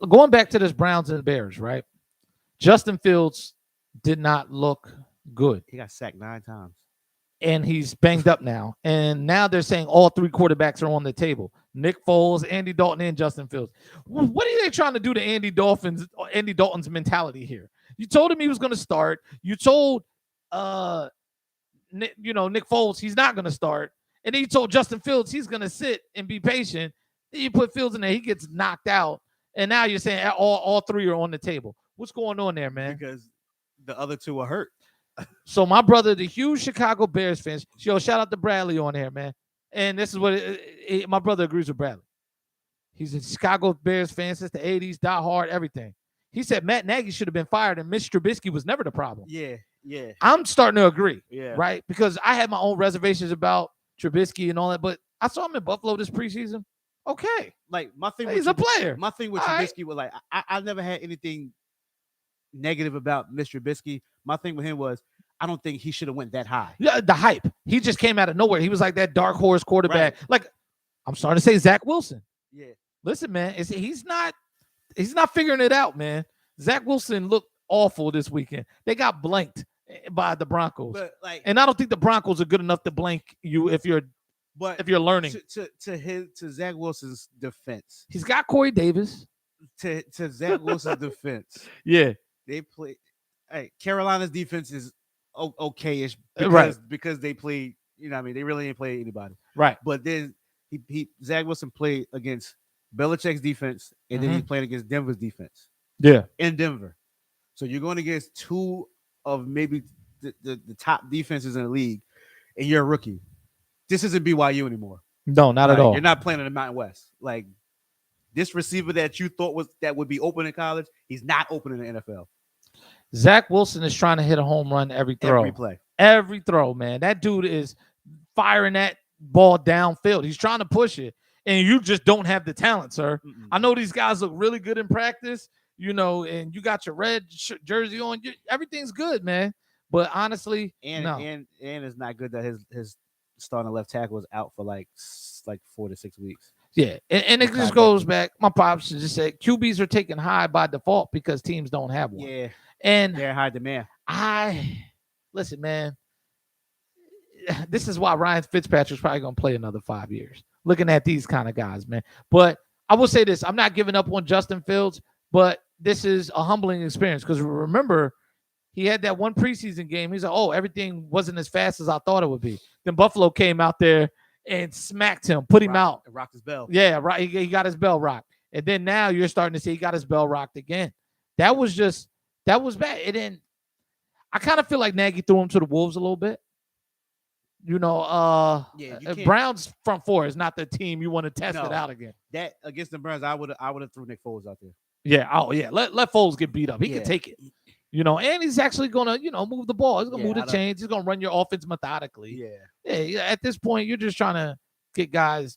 [SPEAKER 1] going back to this Browns and Bears, right? Justin Fields did not look good.
[SPEAKER 2] He got sacked 9 times.
[SPEAKER 1] And he's banged up now. And now they're saying all 3 quarterbacks are on the table. Nick Foles, Andy Dalton, and Justin Fields. What are they trying to do to Andy Dalton's mentality here? You told him he was going to start. You told Nick Foles he's not going to start. And then you told Justin Fields he's going to sit and be patient. Then you put Fields in there, he gets knocked out. And now you're saying all 3 are on the table. What's going on there, man?
[SPEAKER 2] Because the other 2 are hurt.
[SPEAKER 1] So my brother, the huge Chicago Bears fans, shout out to Bradley on here, man. And this is what my brother agrees with Bradley. He's a Chicago Bears fan since the 80s, die hard, everything. He said Matt Nagy should have been fired and Mitch Trubisky was never the problem.
[SPEAKER 2] Yeah.
[SPEAKER 1] I'm starting to agree,
[SPEAKER 2] yeah,
[SPEAKER 1] right? Because I had my own reservations about Trubisky and all that, but I saw him in Buffalo this preseason. Okay.
[SPEAKER 2] Like my thing
[SPEAKER 1] He's a player.
[SPEAKER 2] My thing with Trubisky was like, I never had anything negative about Mr. Trubisky. My thing with him was I don't think he should have went that high.
[SPEAKER 1] Yeah, the hype. He just came out of nowhere. He was like that dark horse quarterback. Right. Like I'm starting to say Zach Wilson.
[SPEAKER 2] Yeah.
[SPEAKER 1] Listen, man, he's not figuring it out, man. Zach Wilson looked awful this weekend. They got blanked by the Broncos.
[SPEAKER 2] But
[SPEAKER 1] and I don't think the Broncos are good enough to blank you if you're learning.
[SPEAKER 2] To Zach Wilson's defense.
[SPEAKER 1] He's got Corey Davis.
[SPEAKER 2] To Zach Wilson's defense.
[SPEAKER 1] Yeah.
[SPEAKER 2] They play. Hey, Carolina's defense is okay-ish because they play. You know what I mean? They really ain't play anybody.
[SPEAKER 1] Right.
[SPEAKER 2] But then Zach Wilson played against Belichick's defense, and then he played against Denver's defense.
[SPEAKER 1] Yeah.
[SPEAKER 2] In Denver. So you're going against 2 of maybe the top defenses in the league, and you're a rookie. This isn't BYU anymore.
[SPEAKER 1] No, not at all.
[SPEAKER 2] You're not playing in the Mountain West. Like this receiver that you thought would be open in college, he's not open in the NFL.
[SPEAKER 1] Zach Wilson is trying to hit a home run every throw.
[SPEAKER 2] Every play.
[SPEAKER 1] Every throw, man. That dude is firing that ball downfield. He's trying to push it, and you just don't have the talent, sir.
[SPEAKER 2] Mm-mm.
[SPEAKER 1] I know these guys look really good in practice, and you got your red jersey on. Everything's good, man. But honestly,
[SPEAKER 2] and it's not good that his starting left tackle was out for like 4 to 6 weeks.
[SPEAKER 1] Yeah, and it just goes back. My pops just said QBs are taken high by default because teams don't have one.
[SPEAKER 2] Yeah,
[SPEAKER 1] and
[SPEAKER 2] they're high demand.
[SPEAKER 1] Listen, man. This is why Ryan Fitzpatrick's probably going to play another 5 years. Looking at these kind of guys, man. But I will say this: I'm not giving up on Justin Fields, but this is a humbling experience because remember, he had that one preseason game. He's like, "Oh, everything wasn't as fast as I thought it would be." Then Buffalo came out there and smacked him, put him out.
[SPEAKER 2] Rocked his bell.
[SPEAKER 1] Yeah, right. He got his bell rocked. And then now you're starting to see he got his bell rocked again. That was bad. It didn't. I kind of feel like Nagy threw him to the wolves a little bit. Browns front 4 is not the team you want to test it out again.
[SPEAKER 2] That against the Browns, I would have threw Nick Foles out there.
[SPEAKER 1] Yeah. Oh yeah. Let Foles get beat up. He can take it. And he's actually gonna, move the ball. He's gonna move the chains. He's gonna run your offense methodically. Yeah. At this point, you're just trying to get guys,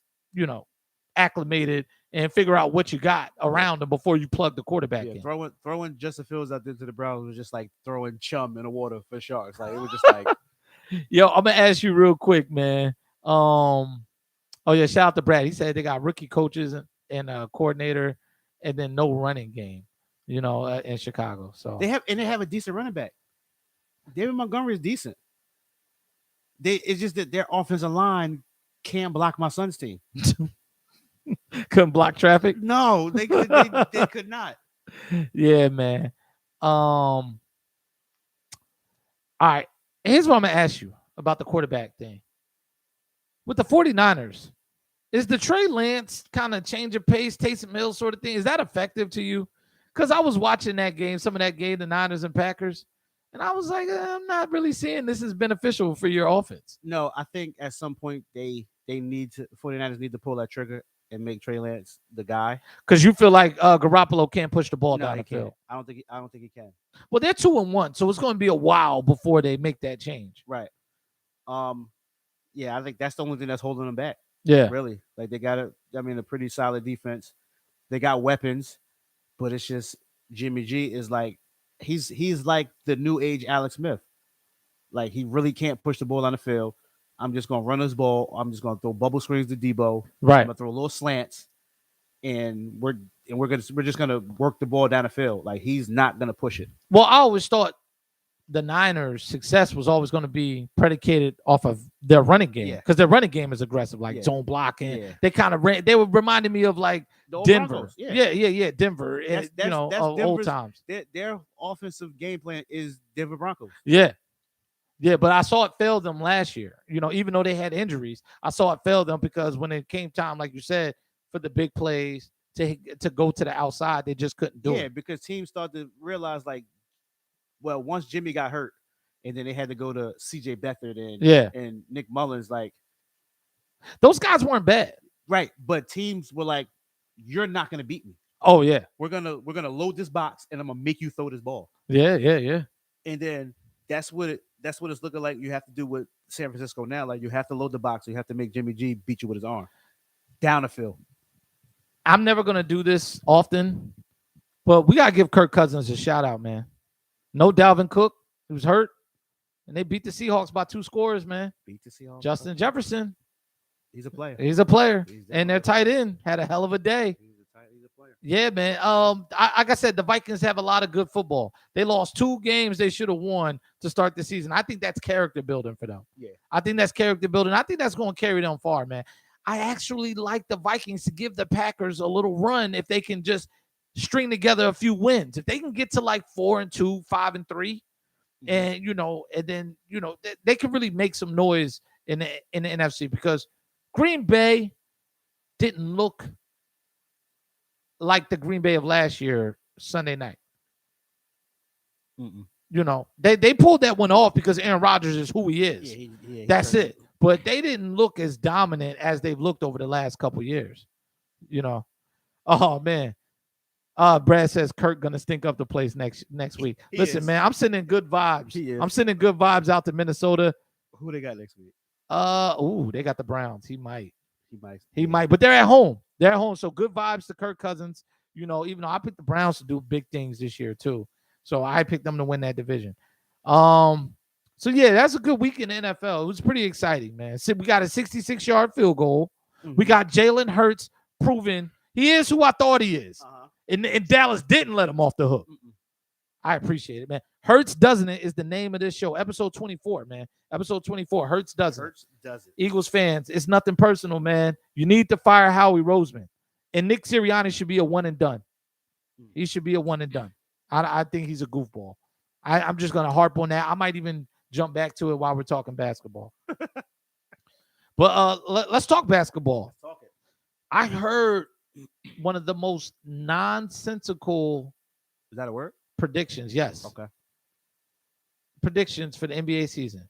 [SPEAKER 1] acclimated and figure out what you got around them before you plug the quarterback in.
[SPEAKER 2] Throwing Justin Fields out there to the Browns was just like throwing chum in the water for sharks. Like it was just like.
[SPEAKER 1] Yo, I'm gonna ask you real quick, man. Shout out to Brad. He said they got rookie coaches and a coordinator, and then no running game. In Chicago. So
[SPEAKER 2] they have a decent running back. David Montgomery is decent. It's just that their offensive line can't block my son's team.
[SPEAKER 1] Couldn't block traffic?
[SPEAKER 2] No, they could not.
[SPEAKER 1] Yeah, man. All right. Here's what I'm gonna ask you about the quarterback thing. With the 49ers, Is the Trey Lance kind of change of pace, Taysom Hill sort of thing? Is that effective to you? Because I was watching that game, some of that game, the Niners and Packers, and I was like, I'm not really seeing this is beneficial for your offense.
[SPEAKER 2] No, I think at some point they need to 49ers need to pull that trigger and make Trey Lance the guy.
[SPEAKER 1] Because you feel like Garoppolo can't push the ball
[SPEAKER 2] No,
[SPEAKER 1] down
[SPEAKER 2] he
[SPEAKER 1] the field.
[SPEAKER 2] can't. I don't think he can.
[SPEAKER 1] Well, they're 2-1, so it's going to be a while before they make that change.
[SPEAKER 2] Right. Yeah, I think that's the only thing that's holding them back.
[SPEAKER 1] Yeah.
[SPEAKER 2] Really. Like they got a pretty solid defense. They got weapons, but it's just Jimmy G is like he's like the new age Alex Smith. Like he really can't push the ball on the field. I'm just gonna run his ball. I'm just gonna throw bubble screens to Debo.
[SPEAKER 1] Right.
[SPEAKER 2] I'm gonna throw a little slants, and we're just gonna work the ball down the field. Like he's not gonna push it.
[SPEAKER 1] Well, I always thought the Niners' success was always going to be predicated off of their running game because their running game is aggressive, like zone blocking. Yeah. They kind of ran. They were reminding me of like Denver. Yeah, Denver. Old times.
[SPEAKER 2] Their offensive game plan is Denver Broncos.
[SPEAKER 1] Yeah, but I saw it fail them last year. Even though they had injuries, I saw it fail them because when it came time, like you said, for the big plays to go to the outside, they just couldn't do it.
[SPEAKER 2] Yeah, because teams started to realize like. Well, once Jimmy got hurt, and then they had to go to C.J. Beathard and Nick Mullins, like
[SPEAKER 1] those guys weren't bad,
[SPEAKER 2] right? But teams were like, "You're not going to beat me."
[SPEAKER 1] Oh yeah,
[SPEAKER 2] we're gonna load this box, and I'm gonna make you throw this ball.
[SPEAKER 1] Yeah.
[SPEAKER 2] And then that's what it's looking like. You have to do with San Francisco now. Like you have to load the box. So you have to make Jimmy G beat you with his arm down the field.
[SPEAKER 1] I'm never gonna do this often, but we gotta give Kirk Cousins a shout out, man. No Dalvin Cook, he was hurt, and they beat the Seahawks by 2 scores, man.
[SPEAKER 2] Beat the Seahawks.
[SPEAKER 1] Justin Jefferson.
[SPEAKER 2] He's a player.
[SPEAKER 1] And their tight end had a hell of a day.
[SPEAKER 2] He's a player.
[SPEAKER 1] Yeah, man. Like I said, the Vikings have a lot of good football. They lost 2 games they should have won to start the season. I think that's character building for them.
[SPEAKER 2] Yeah.
[SPEAKER 1] I think that's character building. I think that's going to carry them far, man. I actually like the Vikings to give the Packers a little run if they can just string together a few wins. If they can get to like 4-2, 5-3, and then they can really make some noise in the NFC because Green Bay didn't look like the Green Bay of last year Sunday night. They pulled that one off because Aaron Rodgers is who he is. That's it. But they didn't look as dominant as they've looked over the last couple years. Oh man. Brad says Kirk gonna stink up the place next week. Listen, man, I'm sending good vibes. I'm sending good vibes out to Minnesota.
[SPEAKER 2] Who they got next week?
[SPEAKER 1] They got the Browns. He might, but they're at home. So good vibes to Kirk Cousins. Even though I picked the Browns to do big things this year too. So I picked them to win that division. So yeah, that's a good week in the NFL. It was pretty exciting, man. So we got a 66-yard field goal. We got Jalen Hurts proving he is who I thought he is. And Dallas didn't let him off the hook. I appreciate it, man. Hurts Doesn't It is the name of this show. Episode 24, man. Episode 24. Hurts Doesn't It. Eagles fans, it's nothing personal, man. You need to fire Howie Roseman. And Nick Sirianni should be a one and done. He should be a one and done. I think he's a goofball. I'm just going to harp on that. I might even jump back to it while we're talking basketball. But let's talk basketball. I heard one of the most nonsensical
[SPEAKER 2] is that a word?
[SPEAKER 1] Predictions, yes.
[SPEAKER 2] Okay.
[SPEAKER 1] Predictions for the NBA season.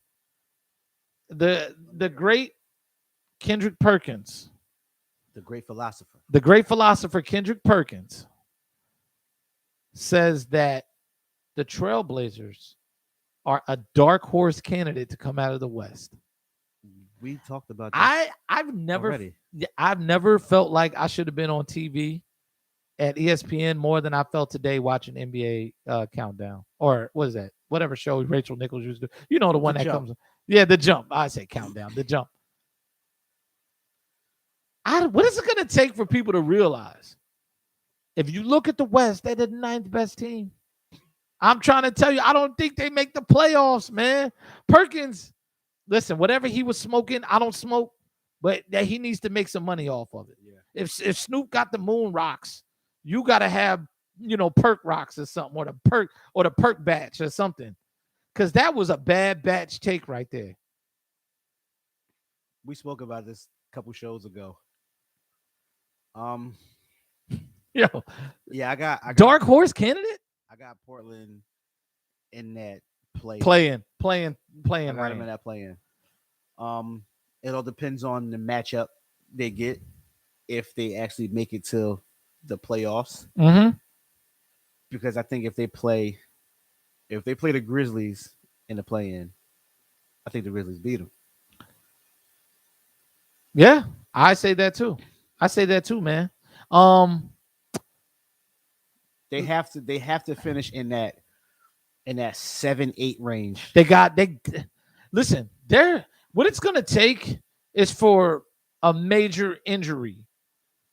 [SPEAKER 1] The great Kendrick Perkins.
[SPEAKER 2] The great philosopher.
[SPEAKER 1] The great philosopher Kendrick Perkins says that the Trailblazers are a dark horse candidate to come out of the West.
[SPEAKER 2] We talked about that.
[SPEAKER 1] I've never felt like I should have been on TV at ESPN more than I felt today watching NBA Countdown. Or what is that? Whatever show Rachel Nichols used to do. The one that comes. Yeah, The Jump. I say Countdown. The Jump. What is it going to take for people to realize? If you look at the West, they're the 9th best team. I'm trying to tell you, I don't think they make the playoffs, man. Perkins, listen, whatever he was smoking, I don't smoke, but that he needs to make some money off of it. Yeah. If Snoop got the moon rocks, you got to have, perk rocks or something, or the perk batch or something. Because that was a bad batch take right there.
[SPEAKER 2] We spoke about this a couple shows ago. Um,
[SPEAKER 1] Yo,
[SPEAKER 2] yeah, I got
[SPEAKER 1] dark horse candidate?
[SPEAKER 2] I got Portland in that play.
[SPEAKER 1] Playing
[SPEAKER 2] I got them in
[SPEAKER 1] range.
[SPEAKER 2] that play-in. It all depends on the matchup they get if they actually make it to the playoffs.
[SPEAKER 1] Mm-hmm.
[SPEAKER 2] Because I think if they play the Grizzlies in the play-in, I think the Grizzlies beat them.
[SPEAKER 1] Yeah, I say that too. Man. Um,
[SPEAKER 2] They have to finish in that 7-8 range.
[SPEAKER 1] they listen, what it's gonna take is for a major injury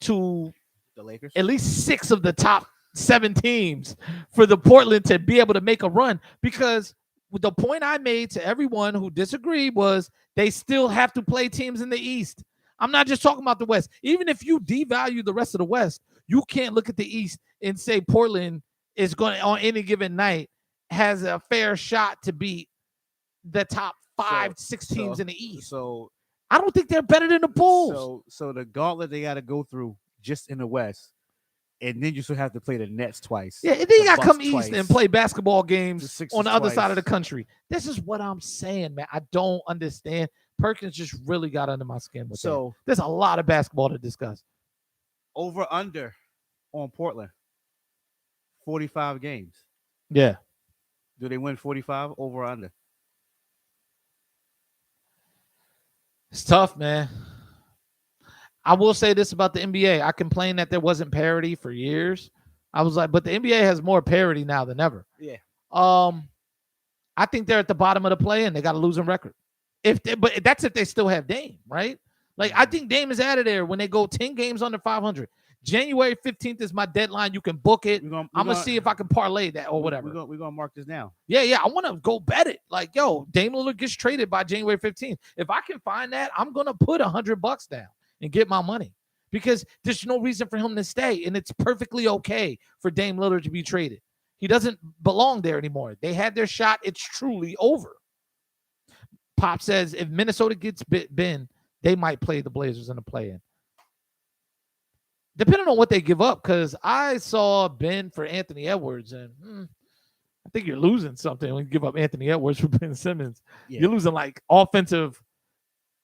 [SPEAKER 1] to
[SPEAKER 2] The Lakers.
[SPEAKER 1] at least 6 of the top 7 teams for the Portland to be able to make a run, because the point I made to everyone who disagreed was they still have to play teams in the East. I'm not just talking about the West. Even if you devalue the rest of the West, you can't look at the East and say Portland is going to, on any given night, has a fair shot to beat the top 5-6 teams in the East.
[SPEAKER 2] So
[SPEAKER 1] I don't think they're better than the Bulls.
[SPEAKER 2] So the gauntlet they got to go through just in the West, and then you still have to play the Nets twice.
[SPEAKER 1] Yeah, and then you
[SPEAKER 2] the
[SPEAKER 1] got to come
[SPEAKER 2] Bucks
[SPEAKER 1] East
[SPEAKER 2] twice,
[SPEAKER 1] and play basketball games
[SPEAKER 2] the Sixers
[SPEAKER 1] on the other side of the
[SPEAKER 2] twice.
[SPEAKER 1] country. This is what I'm saying, man. I don't understand. Perkins just really got under my skin with that.
[SPEAKER 2] So
[SPEAKER 1] There's a lot of basketball to discuss.
[SPEAKER 2] over under on Portland, 45 games.
[SPEAKER 1] Yeah.
[SPEAKER 2] Do they win 45 over or under?
[SPEAKER 1] It's tough, man. I will say this about the NBA. I complained that there wasn't parity for years. I was like, but the NBA has more parity now than ever.
[SPEAKER 2] Yeah.
[SPEAKER 1] I think they're at the bottom of the play and they got a losing record. But that's if they still have Dame, right? Like, I think Dame is out of there when they go 10 games under 500. January 15th is my deadline. You can book it. I'm gonna see if I can parlay that or whatever.
[SPEAKER 2] We're gonna mark this down.
[SPEAKER 1] Yeah. I want to go bet it. Like, yo, Dame Lillard gets traded by January 15th. If I can find that, I'm gonna put $100 down and get my money, because there's no reason for him to stay, and it's perfectly okay for Dame Lillard to be traded. He doesn't belong there anymore. They had their shot. It's truly over. Pop says if Minnesota gets Ben, they might play the Blazers in the play-in. Depending on what they give up, because I saw Ben for Anthony Edwards, and I think you're losing something when you give up Anthony Edwards for Ben Simmons. Yeah. You're losing like offensive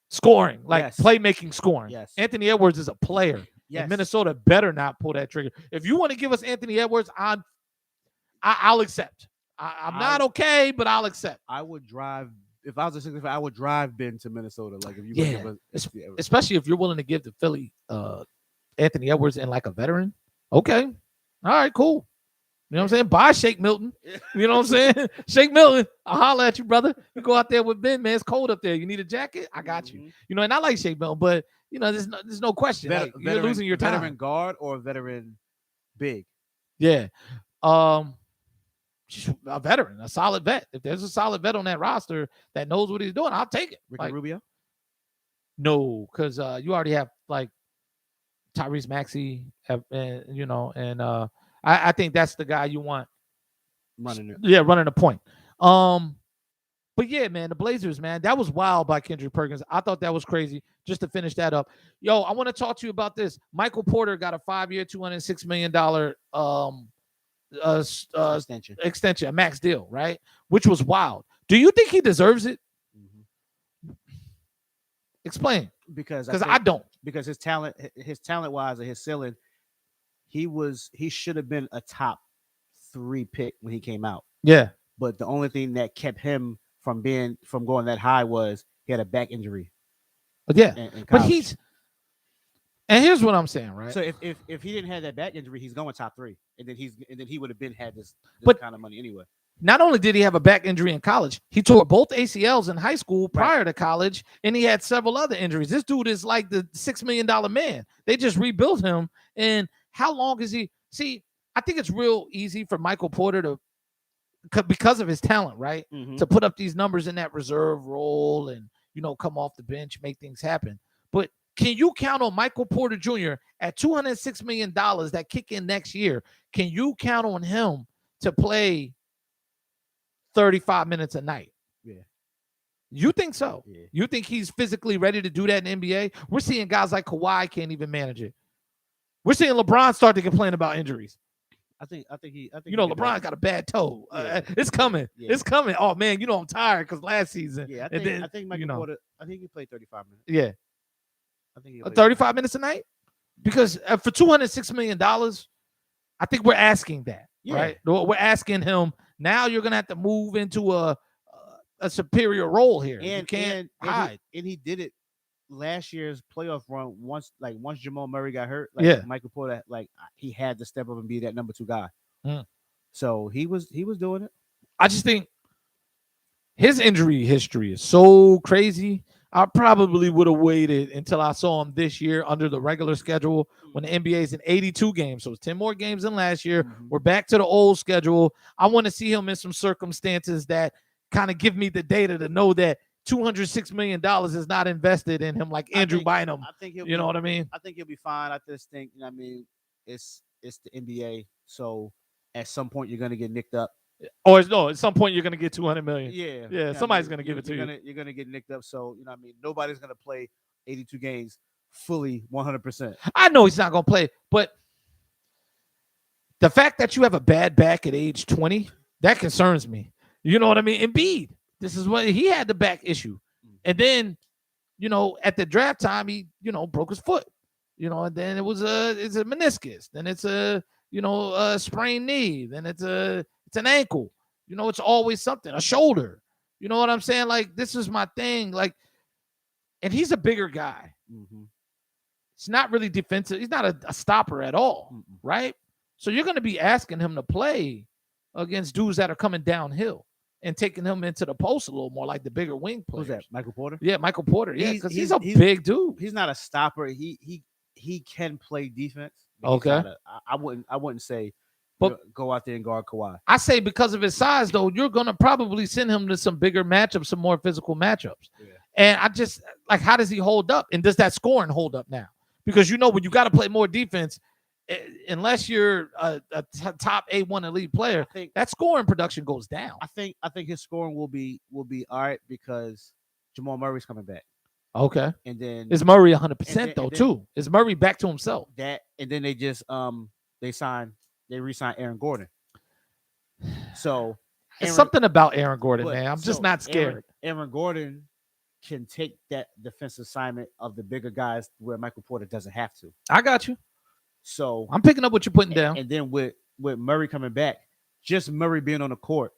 [SPEAKER 1] scoring, like playmaking scoring.
[SPEAKER 2] Yes.
[SPEAKER 1] Anthony Edwards is a player.
[SPEAKER 2] Yes.
[SPEAKER 1] And Minnesota better not pull that trigger. If you want to give us Anthony Edwards, I'll accept. I'm not okay, but I'll accept.
[SPEAKER 2] I would drive. If I was a 65, I would drive Ben to Minnesota. Like, if you
[SPEAKER 1] especially if you're willing to give the Philly Anthony Edwards and like a veteran. Okay. All right, cool. You know what I'm saying? Bye, Shake Milton. You know what I'm saying? Shake Milton, I'll holler at you, brother. You go out there with Ben, man. It's cold up there. You need a jacket? I got you. You know, and I like Shake Milton, but, you know, there's no question. Like, you're losing your time.
[SPEAKER 2] Veteran guard or a veteran big?
[SPEAKER 1] Yeah. Just a veteran, a solid vet. If there's a solid vet on that roster that knows what he's doing, I'll take it.
[SPEAKER 2] Ricky Rubio?
[SPEAKER 1] No, because you already have, like, Tyrese Maxey, and you know, and I think that's the guy you want
[SPEAKER 2] running it.
[SPEAKER 1] Yeah, running the point. But yeah, man, the Blazers, man, that was wild by Kendrick Perkins. I thought that was crazy. Just to finish that up, yo, I want to talk to you about this. Michael Porter got a 5-year, $206 million extension, a max deal, right? Which was wild. Do you think he deserves it? Explain.
[SPEAKER 2] Because
[SPEAKER 1] I don't.
[SPEAKER 2] Because his talent wise and his ceiling, he should have been a top 3 pick when he came out.
[SPEAKER 1] Yeah.
[SPEAKER 2] But the only thing that kept him from going that high was he had a back injury.
[SPEAKER 1] But yeah. But and here's what I'm saying, right?
[SPEAKER 2] So if he didn't have that back injury, he's going top 3. And then he would have had this kind of money anyway.
[SPEAKER 1] Not only did he have a back injury in college, he tore both ACLs in high school prior to college, and he had several other injuries. This dude is like the $6 million man. They just rebuilt him. And how long is he? See, I think it's real easy for Michael Porter to, because of his talent, right, to put up these numbers in that reserve role and, you know, come off the bench, make things happen. But can you count on Michael Porter Jr. at $206 million that kick in next year? Can you count on him to play 35 minutes a night?
[SPEAKER 2] Yeah.
[SPEAKER 1] You think so?
[SPEAKER 2] Yeah.
[SPEAKER 1] You think he's physically ready to do that in the NBA? We're seeing guys like Kawhi can't even manage it. We're seeing LeBron start to complain about injuries.
[SPEAKER 2] I think
[SPEAKER 1] You know, LeBron got a bad toe.
[SPEAKER 2] Yeah.
[SPEAKER 1] It's coming.
[SPEAKER 2] Yeah.
[SPEAKER 1] It's coming. Oh man, you know I'm tired because last season.
[SPEAKER 2] Yeah,
[SPEAKER 1] and then,
[SPEAKER 2] I think Michael Porter. I think he played 35 minutes.
[SPEAKER 1] Yeah,
[SPEAKER 2] I think he
[SPEAKER 1] 35 minutes a night. Because for $206 million, I think we're asking that.
[SPEAKER 2] Yeah.
[SPEAKER 1] Right? We're asking him. Now you're gonna have to move into a superior role here.
[SPEAKER 2] And
[SPEAKER 1] you can't hide.
[SPEAKER 2] He did it last year's playoff run once Jamal Murray got hurt. Michael Porter, he had to step up and be that number 2 guy. So he was doing it.
[SPEAKER 1] I just think his injury history is so crazy. I probably would have waited until I saw him this year under the regular schedule when the NBA is in 82 games. So it's 10 more games than last year. We're back to the old schedule. I want to see him in some circumstances that kind of give me the data to know that $206 million is not invested in him like Andrew Bynum.
[SPEAKER 2] I think
[SPEAKER 1] you know what I mean?
[SPEAKER 2] I think he'll be fine. I just think, I mean, it's the NBA. So at some point you're gonna get nicked up.
[SPEAKER 1] Or no, at some point you're gonna get 200 million.
[SPEAKER 2] Yeah.
[SPEAKER 1] Somebody's gonna give it to you.
[SPEAKER 2] You're gonna get nicked up. So you know what I mean. Nobody's gonna play 82 games fully 100%.
[SPEAKER 1] I know he's not gonna play, but the fact that you have a bad back at age 20, that concerns me. You know what I mean? Embiid, this is what he had the back issue, and then at the draft time he broke his foot. And then it's a meniscus, then it's a sprained knee, then it's an ankle. It's always something, a shoulder. You know what I'm saying? Like, this is my thing. Like, and he's a bigger guy. It's not really defensive. He's not a stopper at all, right? So you're going to be asking him to play against dudes that are coming downhill and taking him into the post a little more, like the bigger wing players.
[SPEAKER 2] Who's that? Michael Porter?
[SPEAKER 1] Yeah, Michael Porter. Yeah, because he's a big dude.
[SPEAKER 2] He's not a stopper. He can play defense.
[SPEAKER 1] Okay.
[SPEAKER 2] I wouldn't say go out there and guard Kawhi.
[SPEAKER 1] I say because of his size, though, you're going to probably send him to some bigger matchups, some more physical matchups. Yeah. And I just, how does he hold up? And does that scoring hold up now? Because, when you got to play more defense, unless you're a top A1 elite player, that scoring production goes down.
[SPEAKER 2] I think his scoring will be all right because Jamal Murray's coming back.
[SPEAKER 1] Okay.
[SPEAKER 2] And then
[SPEAKER 1] is Murray 100% though too? Is Murray back to himself?
[SPEAKER 2] And then they just they re-signed Aaron Gordon. So
[SPEAKER 1] it's something about Aaron Gordon, man. I'm just not scared.
[SPEAKER 2] Aaron Gordon can take that defensive assignment of the bigger guys where Michael Porter doesn't have to.
[SPEAKER 1] I got you.
[SPEAKER 2] So
[SPEAKER 1] I'm picking up what you're putting down.
[SPEAKER 2] And then with Murray coming back, just Murray being on the court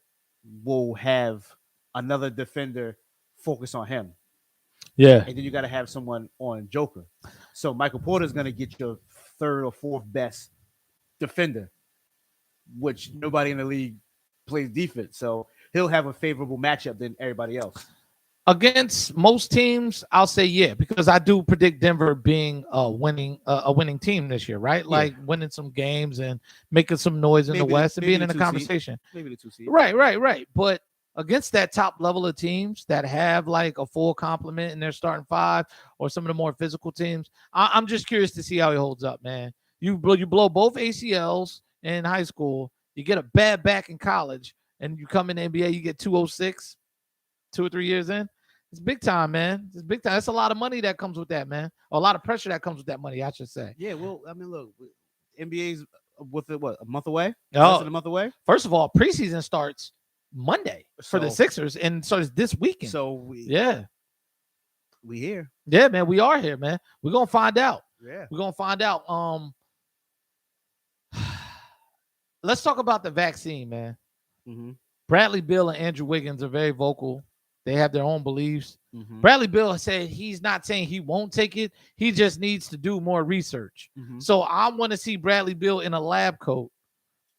[SPEAKER 2] will have another defender focus on him.
[SPEAKER 1] Yeah.
[SPEAKER 2] And then you got to have someone on Joker. So Michael Porter is going to get your third or fourth best defender, which nobody in the league plays defense. So he'll have a favorable matchup than everybody else.
[SPEAKER 1] Against most teams, I'll say yeah, because I do predict Denver being a winning team this year, right? Like winning some games and making some noise in the West and being in the conversation.
[SPEAKER 2] Maybe the 2 seed.
[SPEAKER 1] Right. But against that top level of teams that have like a full complement in their starting 5 or some of the more physical teams, I'm just curious to see how he holds up, man. You blow both ACLs in high school, you get a bad back in college, and you come in the NBA, you get 206, 2 or 3 years in. It's big time, man. It's big time. That's a lot of money that comes with that, man. Or a lot of pressure that comes with that money, I should say.
[SPEAKER 2] Yeah, well, I mean, look, NBA's with it, a month away?
[SPEAKER 1] Less
[SPEAKER 2] than a month away?
[SPEAKER 1] First of all, preseason starts Monday for the Sixers and starts this weekend.
[SPEAKER 2] So
[SPEAKER 1] we here. Yeah, man, we are here, man. We're gonna find out.
[SPEAKER 2] Yeah,
[SPEAKER 1] we're gonna find out. Let's talk about the vaccine, man. Bradley Beal and Andrew Wiggins are very vocal. They have their own beliefs. Bradley Beal said he's not saying he won't take it. He just needs to do more research. So I want to see Bradley Beal in a lab coat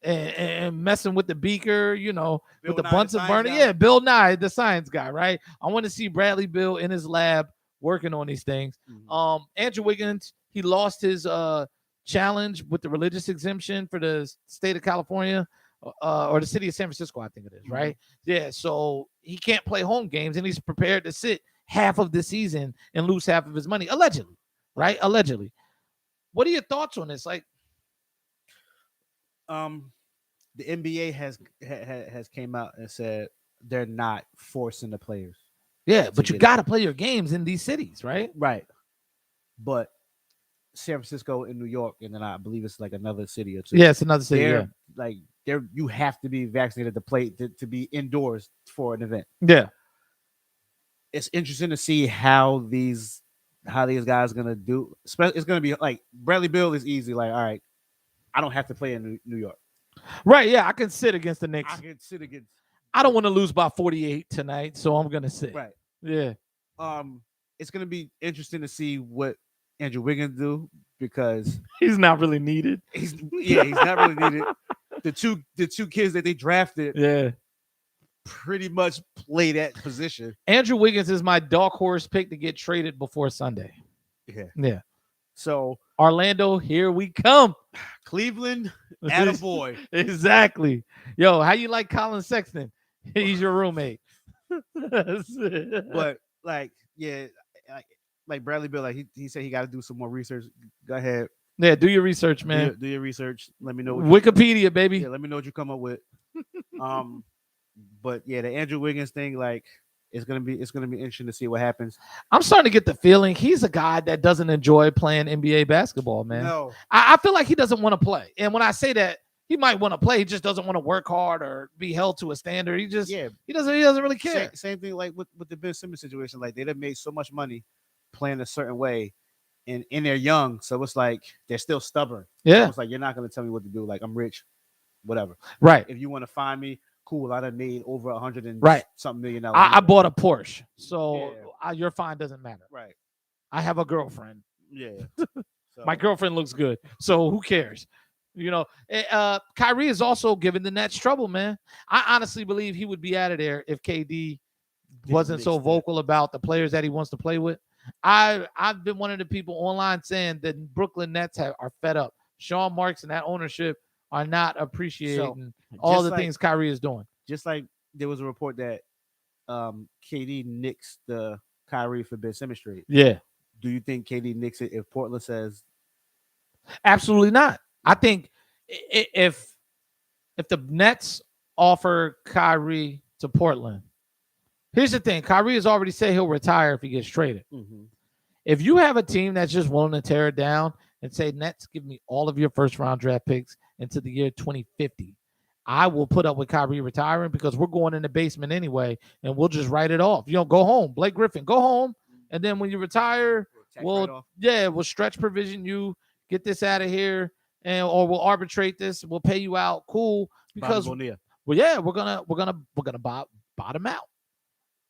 [SPEAKER 1] and messing with the beaker, with the Bunsen burner. Yeah, Bill Nye, the science guy, right? I want to see Bradley Beal in his lab working on these things. Andrew Wiggins, he lost his challenge with the religious exemption for the state of California. Or the city of San Francisco, I think it is, right? Yeah, so he can't play home games, and he's prepared to sit half of the season and lose half of his money, allegedly, right? Allegedly. What are your thoughts on this? Like,
[SPEAKER 2] the NBA has came out and said they're not forcing the players.
[SPEAKER 1] Yeah, but you got to play your games in these cities, right?
[SPEAKER 2] Right. But San Francisco and New York, and then I believe it's like another city or two.
[SPEAKER 1] Yeah, it's another city.
[SPEAKER 2] They're
[SPEAKER 1] Yeah,
[SPEAKER 2] like you have to be vaccinated to play to be indoors for an event.
[SPEAKER 1] yeah.
[SPEAKER 2] It's interesting to see how these guys gonna do. It's gonna be like Bradley Beal is easy. Like, all right, I don't have to play in New York.
[SPEAKER 1] Right. Yeah, I can sit against the Knicks.
[SPEAKER 2] I can sit against.
[SPEAKER 1] I don't want to lose by 48 tonight, so I'm gonna sit.
[SPEAKER 2] Right.
[SPEAKER 1] Yeah.
[SPEAKER 2] It's gonna be interesting to see what Andrew Wiggins do because
[SPEAKER 1] He's not really needed.
[SPEAKER 2] he's not really needed. The two kids that they drafted
[SPEAKER 1] Yeah.
[SPEAKER 2] pretty much play that position.
[SPEAKER 1] Andrew Wiggins is my dark horse pick to get traded before Sunday.
[SPEAKER 2] Yeah.
[SPEAKER 1] Yeah.
[SPEAKER 2] So
[SPEAKER 1] Orlando, here we come.
[SPEAKER 2] Cleveland, attaboy.
[SPEAKER 1] Exactly. Yo, how you like Colin Sexton? He's your roommate.
[SPEAKER 2] But like, yeah, like Bradley Beal, like he said he got to do some more research. Go ahead.
[SPEAKER 1] Yeah, do your research, man.
[SPEAKER 2] Do your research. Let me know what
[SPEAKER 1] Wikipedia, baby.
[SPEAKER 2] Yeah, let me know what you come up with. But yeah, the Andrew Wiggins thing, like, it's gonna be interesting to see what happens.
[SPEAKER 1] I'm starting to get the feeling he's a guy that doesn't enjoy playing NBA basketball, man.
[SPEAKER 2] No,
[SPEAKER 1] I feel like he doesn't want to play. And when I say that, he might want to play. He just doesn't want to work hard or be held to a standard. He doesn't really care.
[SPEAKER 2] Same thing like with the Ben Simmons situation. Like they've made so much money playing a certain way, and they're young, so it's like they're still stubborn.
[SPEAKER 1] Yeah,
[SPEAKER 2] so it's like you're not gonna tell me what to do. Like I'm rich, whatever.
[SPEAKER 1] Right.
[SPEAKER 2] If you want to find me, cool. I done made over $100 and something million.
[SPEAKER 1] I bought a Porsche, so your fine doesn't matter.
[SPEAKER 2] Right.
[SPEAKER 1] I have a girlfriend.
[SPEAKER 2] Yeah.
[SPEAKER 1] So. My girlfriend looks good, so who cares? You know, Kyrie is also giving the Nets trouble, man. I honestly believe he would be out of there if KD wasn't so vocal about the players that he wants to play with. I've been one of the people online saying that Brooklyn Nets are fed up. Sean Marks and that ownership are not appreciating all the things Kyrie is doing.
[SPEAKER 2] Just like there was a report that KD nixed the Kyrie for Ben Simmons trade.
[SPEAKER 1] Yeah.
[SPEAKER 2] Do you think KD nicks it if Portland says?
[SPEAKER 1] Absolutely not. I think if the Nets offer Kyrie to Portland, here's the thing. Kyrie has already said he'll retire if he gets traded.
[SPEAKER 2] Mm-hmm.
[SPEAKER 1] If you have a team that's just willing to tear it down and say, Nets, give me all of your first-round draft picks into the year 2050, I will put up with Kyrie retiring because we're going in the basement anyway, and we'll just write it off. You know, go home. Blake Griffin, go home. And then when you retire, we'll stretch provision you, get this out of here, or we'll arbitrate this. We'll pay you out. Cool. Because we're gonna bottom out.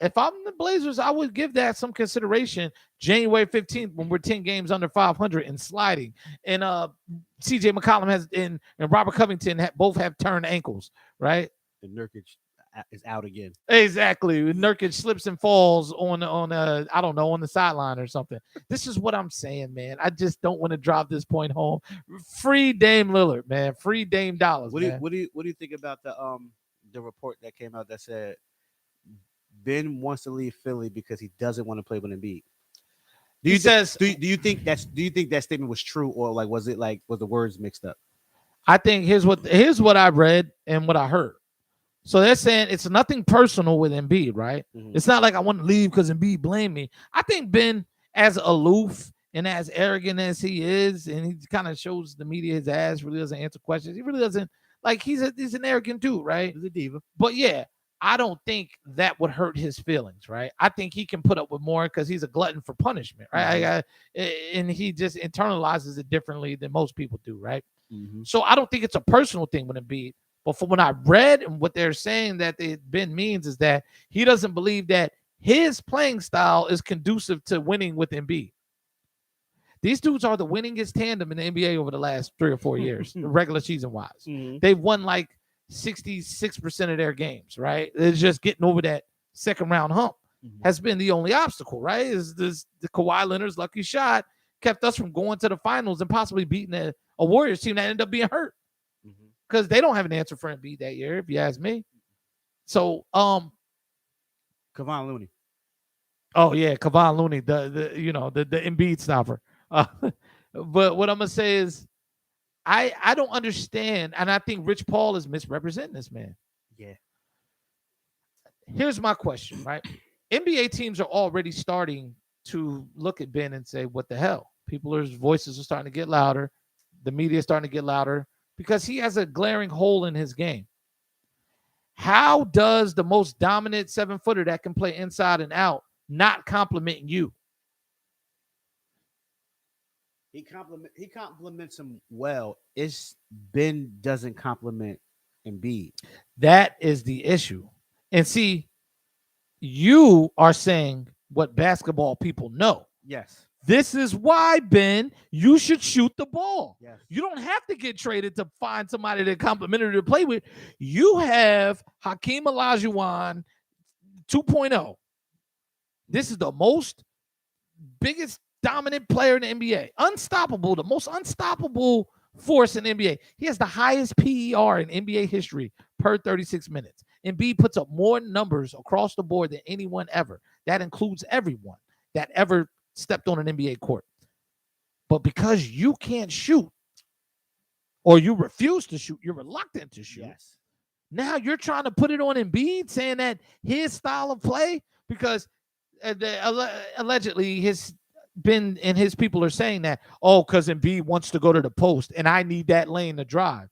[SPEAKER 1] If I'm the Blazers, I would give that some consideration. January 15th, when we're 10 games under 500 and sliding, and CJ McCollum and Robert Covington both have turned ankles, right?
[SPEAKER 2] And Nurkic is out again.
[SPEAKER 1] Exactly. Nurkic slips and falls on the sideline or something. This is what I'm saying, man. I just don't want to drive this point home. Free Dame Lillard, man. Free Dame dollars.
[SPEAKER 2] What do you think about the report that came out that said Ben wants to leave Philly because he doesn't want to play with Embiid? Do you think that statement was true, or like was the words mixed up?
[SPEAKER 1] I think here's what I read and what I heard. So they're saying it's nothing personal with Embiid, right? Mm-hmm. It's not like I want to leave because Embiid blamed me. I think Ben, as aloof and as arrogant as he is, and he kind of shows the media his ass, really doesn't answer questions. He really doesn't, like, he's an arrogant dude, right?
[SPEAKER 2] He's a diva.
[SPEAKER 1] But yeah, I don't think that would hurt his feelings, right? I think he can put up with more because he's a glutton for punishment, right? Mm-hmm. And he just internalizes it differently than most people do, right? Mm-hmm. So I don't think it's a personal thing with Embiid. But from what I read and what they're saying that Ben means is that he doesn't believe that his playing style is conducive to winning with Embiid. These dudes are the winningest tandem in the NBA over the last 3 or 4 years, regular season wise. Mm-hmm. They've won like 66% of their games, right? It's just getting over that second round hump has been the only obstacle, right? Is the Kawhi Leonard's lucky shot kept us from going to the finals and possibly beating a Warriors team that ended up being hurt. Because they don't have an answer for Embiid that year, if you ask me. So,
[SPEAKER 2] Kevon Looney.
[SPEAKER 1] Oh yeah, Kevon Looney, the Embiid stopper. But what I'm gonna say is, I don't understand, and I think Rich Paul is misrepresenting this man.
[SPEAKER 2] Yeah.
[SPEAKER 1] Here's my question, right? NBA teams are already starting to look at Ben and say, "What the hell?" People's voices are starting to get louder. The media is starting to get louder because he has a glaring hole in his game. How does the most dominant 7-footer that can play inside and out not compliment you?
[SPEAKER 2] He compliments him well. It's Ben doesn't compliment Embiid.
[SPEAKER 1] That is the issue. And see, you are saying what basketball people know.
[SPEAKER 2] Yes.
[SPEAKER 1] This is why, Ben, you should shoot the ball.
[SPEAKER 2] Yes.
[SPEAKER 1] You don't have to get traded to find somebody that complimentary to play with. You have Hakeem Olajuwon 2.0. This is the biggest dominant player in the NBA. Unstoppable, the most unstoppable force in the NBA. He has the highest PER in NBA history per 36 minutes. Embiid puts up more numbers across the board than anyone ever. That includes everyone that ever stepped on an NBA court. But because you can't shoot, or you refuse to shoot, you're reluctant to shoot.
[SPEAKER 2] Yes.
[SPEAKER 1] Now you're trying to put it on Embiid, saying that his style of play, because allegedly Ben and his people are saying that, because Embiid wants to go to the post and I need that lane to drive.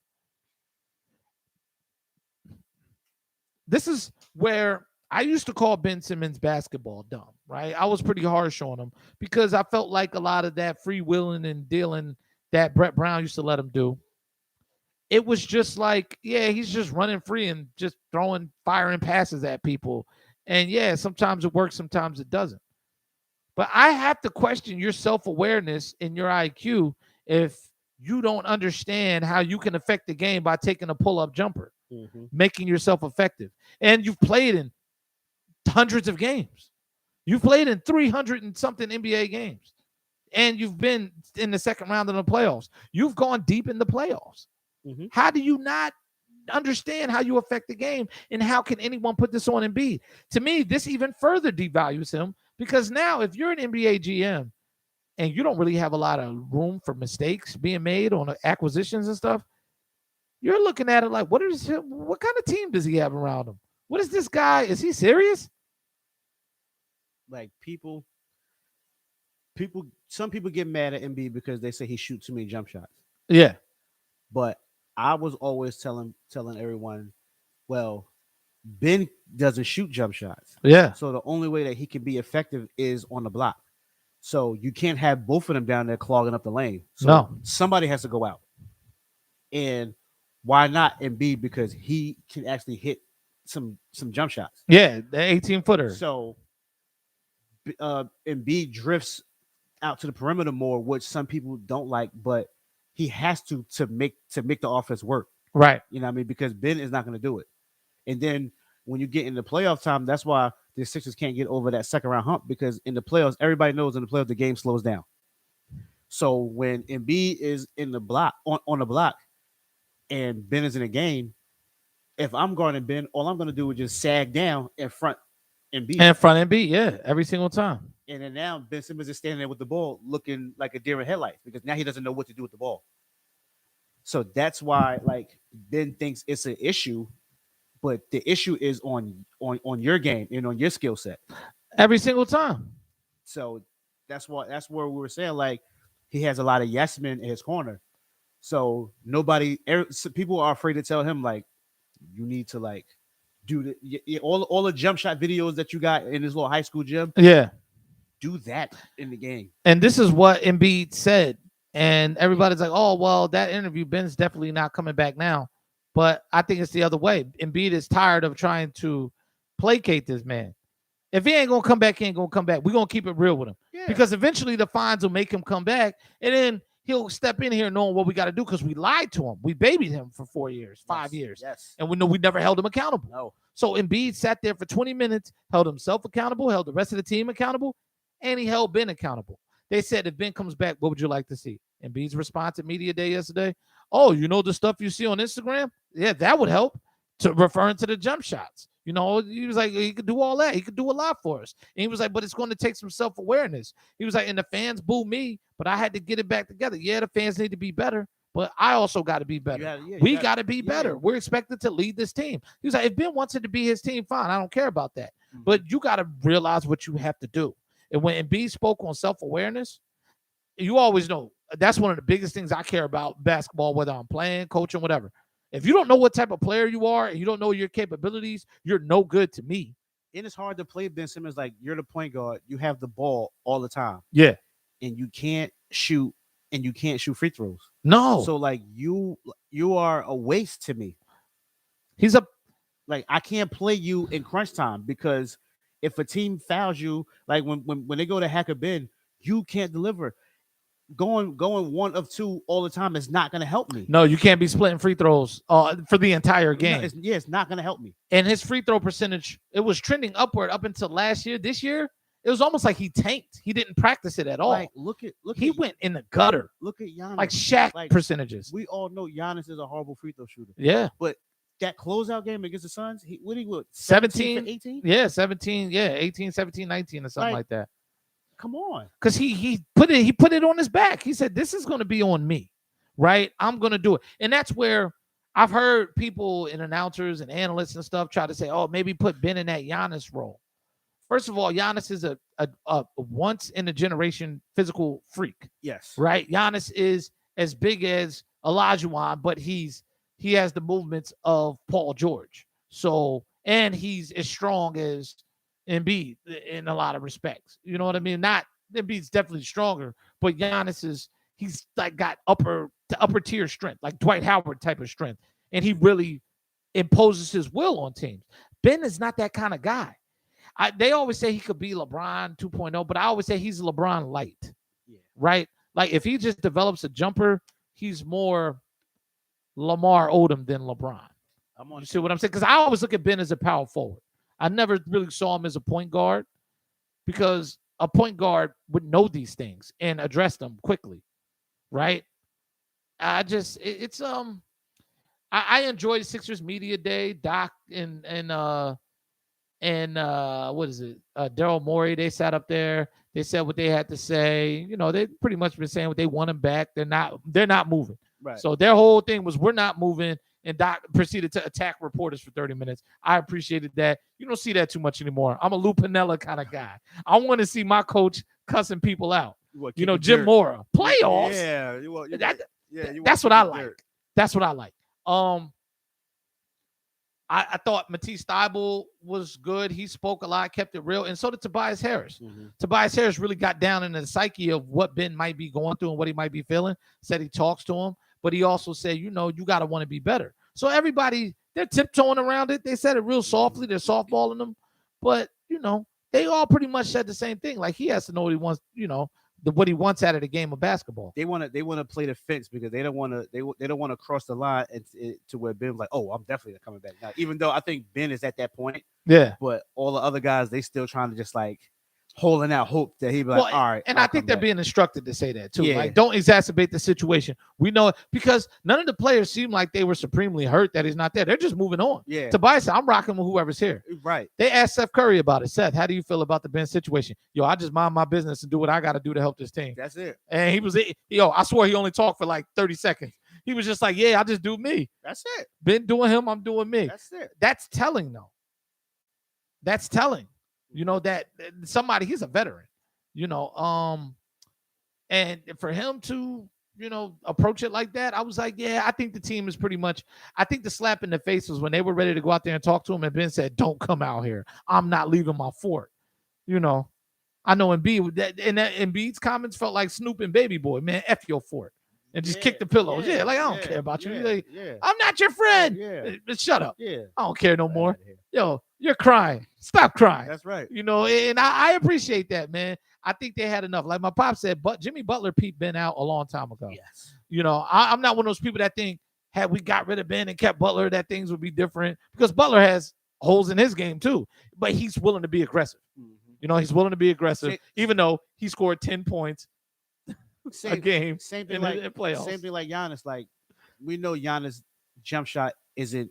[SPEAKER 1] This is where I used to call Ben Simmons basketball dumb, right? I was pretty harsh on him because I felt like a lot of that freewheeling and dealing that Brett Brown used to let him do. It was just like, yeah, he's just running free and just firing passes at people. And yeah, sometimes it works, sometimes it doesn't. But I have to question your self-awareness and your IQ if you don't understand how you can affect the game by taking a pull-up jumper, making yourself effective. And you've played in hundreds of games. You've played in 300 and something NBA games. And you've been in the second round of the playoffs. You've gone deep in the playoffs. How do you not understand how you affect the game? And how can anyone put this on Embiid? To me, this even further devalues him, because now if you're an NBA GM and you don't really have a lot of room for mistakes being made on acquisitions and stuff, you're looking at it like, what kind of team does he have around him? What is this guy? Is he serious?
[SPEAKER 2] Like some people get mad at Embiid because they say he shoots too many jump shots.
[SPEAKER 1] Yeah.
[SPEAKER 2] But I was always telling everyone, well, Ben doesn't shoot jump shots.
[SPEAKER 1] Yeah.
[SPEAKER 2] So the only way that he can be effective is on the block. So you can't have both of them down there clogging up the lane. So somebody has to go out. And why not Embiid? Because he can actually hit some jump shots.
[SPEAKER 1] Yeah, the 18-footer.
[SPEAKER 2] So Embiid drifts out to the perimeter more, which some people don't like, but he has to make the offense work.
[SPEAKER 1] Right.
[SPEAKER 2] You know what I mean? Because Ben is not going to do it. And then when you get in the playoff time, that's why the Sixers can't get over that second round hump, because in the playoffs, everybody knows in the playoffs the game slows down. So when Embiid is in the block on the block and Ben is in a game, if I'm guarding Ben, all I'm going to do is just sag down in front Embiid.
[SPEAKER 1] And front Embiid, yeah, every single time.
[SPEAKER 2] And then now Ben Simmons is standing there with the ball looking like a deer in headlights, because now he doesn't know what to do with the ball. So that's why, like, Ben thinks it's an issue, but the issue is on your game and on your skill set
[SPEAKER 1] every single time.
[SPEAKER 2] So that's where we were saying, like, he has a lot of yes men in his corner. So people are afraid to tell him, like, you need to, like, do all the jump shot videos that you got in his little high school gym.
[SPEAKER 1] Yeah,
[SPEAKER 2] do that in the game.
[SPEAKER 1] And this is what Embiid said, and everybody's like, "Oh, well, that interview, Ben's definitely not coming back now." But I think it's the other way. Embiid is tired of trying to placate this man. If he ain't gonna come back, he ain't gonna come back. We're gonna keep it real with him, because eventually the fines will make him come back, and then he'll step in here knowing what we got to do, because we lied to him. We babied him for 4 years, 5 years, and we know we never held him accountable.
[SPEAKER 2] No.
[SPEAKER 1] So Embiid sat there for 20 minutes, held himself accountable, held the rest of the team accountable, and he held Ben accountable. They said, if Ben comes back, what would you like to see? Embiid's response at media day yesterday: "Oh, you know the stuff you see on Instagram? Yeah, that would help." To referring to the jump shots. You know, he was like, he could do all that. He could do a lot for us. And he was like, but it's going to take some self-awareness. He was like, and the fans boo me, but I had to get it back together. Yeah, the fans need to be better, but I also got to be better. We got to be better. We're expected to lead this team. He was like, if Ben wants it to be his team, fine. I don't care about that. But you got to realize what you have to do. And when Embiid spoke on self-awareness, you always know that's one of the biggest things I care about basketball, whether I'm playing, coaching, whatever. If you don't know what type of player you are and you don't know your capabilities, you're no good to me.
[SPEAKER 2] And it's hard to play Ben Simmons like you're the point guard. You have the ball all the time.
[SPEAKER 1] Yeah.
[SPEAKER 2] And you can't shoot free throws.
[SPEAKER 1] No.
[SPEAKER 2] So like you are a waste to me.
[SPEAKER 1] He's a
[SPEAKER 2] like I can't play you in crunch time because if a team fouls you, like when they go to hack a bin, you can't deliver. Going 1 of 2 all the time is not going to help me.
[SPEAKER 1] No, you can't be splitting free throws for the entire game.
[SPEAKER 2] No, it's not going to help me.
[SPEAKER 1] And his free throw percentage, it was trending upward up until last year. This year, it was almost like he tanked. He didn't practice it at all.
[SPEAKER 2] Like, he
[SPEAKER 1] went in the gutter.
[SPEAKER 2] Look at Giannis.
[SPEAKER 1] Like Shaq percentages.
[SPEAKER 2] We all know Giannis is a horrible free throw shooter.
[SPEAKER 1] Yeah.
[SPEAKER 2] But that closeout game against the Suns, he
[SPEAKER 1] 17
[SPEAKER 2] 18?
[SPEAKER 1] Yeah, 17. Yeah, 18, 17, 19 or something like that.
[SPEAKER 2] Come on.
[SPEAKER 1] Because he put it on his back. He said, this is going to be on me, right? I'm going to do it. And that's where I've heard people and announcers and analysts and stuff try to say, oh, maybe put Ben in that Giannis role. First of all, Giannis is a once in a generation physical freak.
[SPEAKER 2] Yes.
[SPEAKER 1] Right? Giannis is as big as Olajuwon, but he has the movements of Paul George. So, and he's as strong as Embiid in a lot of respects. You know what I mean? Not Embiid's definitely stronger, but Giannis he's like got upper tier strength, like Dwight Howard type of strength. And he really imposes his will on teams. Ben is not that kind of guy. They always say he could be LeBron 2.0, but I always say he's LeBron light. Yeah. Right? Like if he just develops a jumper, he's more Lamar Odom than LeBron. You see what I'm saying? Because I always look at Ben as a power forward. I never really saw him as a point guard because a point guard would know these things and address them quickly, right? I enjoyed the Sixers media day. Doc and what is it? Daryl Morey. They sat up there. They said what they had to say. You know, they pretty much been saying what they want him back. They're not moving. Right. So their whole thing was we're not moving. And Doc proceeded to attack reporters for 30 minutes. I appreciated that. You don't see that too much anymore. I'm a Lou Piniella kind of guy. I want to see my coach cussing people out. Jim Mora. Playoffs.
[SPEAKER 2] Yeah.
[SPEAKER 1] That's what I like. That's what I like. I thought Matisse Thybulle was good. He spoke a lot, kept it real. And so did Tobias Harris. Mm-hmm. Tobias Harris really got down into the psyche of what Ben might be going through and what he might be feeling. Said he talks to him. But he also said, you got to want to be better. So everybody, they're tiptoeing around it. They said it real softly. They're softballing them. But, they all pretty much said the same thing. Like he has to know what he wants, what he wants out of the game of basketball.
[SPEAKER 2] They want to play the fence because they don't want to cross the line to where Ben's like, oh, I'm definitely coming back now. Even though I think Ben is at that point.
[SPEAKER 1] Yeah.
[SPEAKER 2] But all the other guys, they still trying to just like holding out hope that he'd be like, all right.
[SPEAKER 1] And I think they're being instructed to say that too. Yeah. Like, don't exacerbate the situation. We know it because none of the players seem like they were supremely hurt that he's not there. They're just moving on.
[SPEAKER 2] Yeah.
[SPEAKER 1] Tobias, I'm rocking with whoever's here.
[SPEAKER 2] Right.
[SPEAKER 1] They asked Seth Curry about it. Seth, how do you feel about the Ben situation? Yo, I just mind my business and do what I got to do to help this team.
[SPEAKER 2] That's it.
[SPEAKER 1] And he was, I swear he only talked for like 30 seconds. He was just like, yeah, I just do me.
[SPEAKER 2] That's it.
[SPEAKER 1] Ben doing him, I'm doing me.
[SPEAKER 2] That's it.
[SPEAKER 1] That's telling though. That's telling. That somebody, he's a veteran. And for him to, approach it like that, I was like, yeah, I think the team is pretty much, I think the slap in the face was when they were ready to go out there and talk to him and Ben said, don't come out here. I'm not leaving my fort. I know Embiid's comments felt like Snoop and Baby Boy, man, F your fort. And just kick the pillows. Yeah, like, I don't care about you. Like, I'm not your friend. Yeah. Shut up.
[SPEAKER 2] Yeah.
[SPEAKER 1] I don't care no more. Yo, you're crying. Stop crying.
[SPEAKER 2] That's right.
[SPEAKER 1] And I appreciate that, man. I think they had enough. Like my pop said, but Jimmy Butler peeped Ben out a long time ago.
[SPEAKER 2] Yes.
[SPEAKER 1] I'm not one of those people that think had we got rid of Ben and kept Butler, that things would be different because Butler has holes in his game too, but he's willing to be aggressive. Mm-hmm. He's willing to be aggressive, even though he scored 10 points a game.
[SPEAKER 2] Same thing like playoffs. Same thing like Giannis. Like we know Giannis' jump shot isn't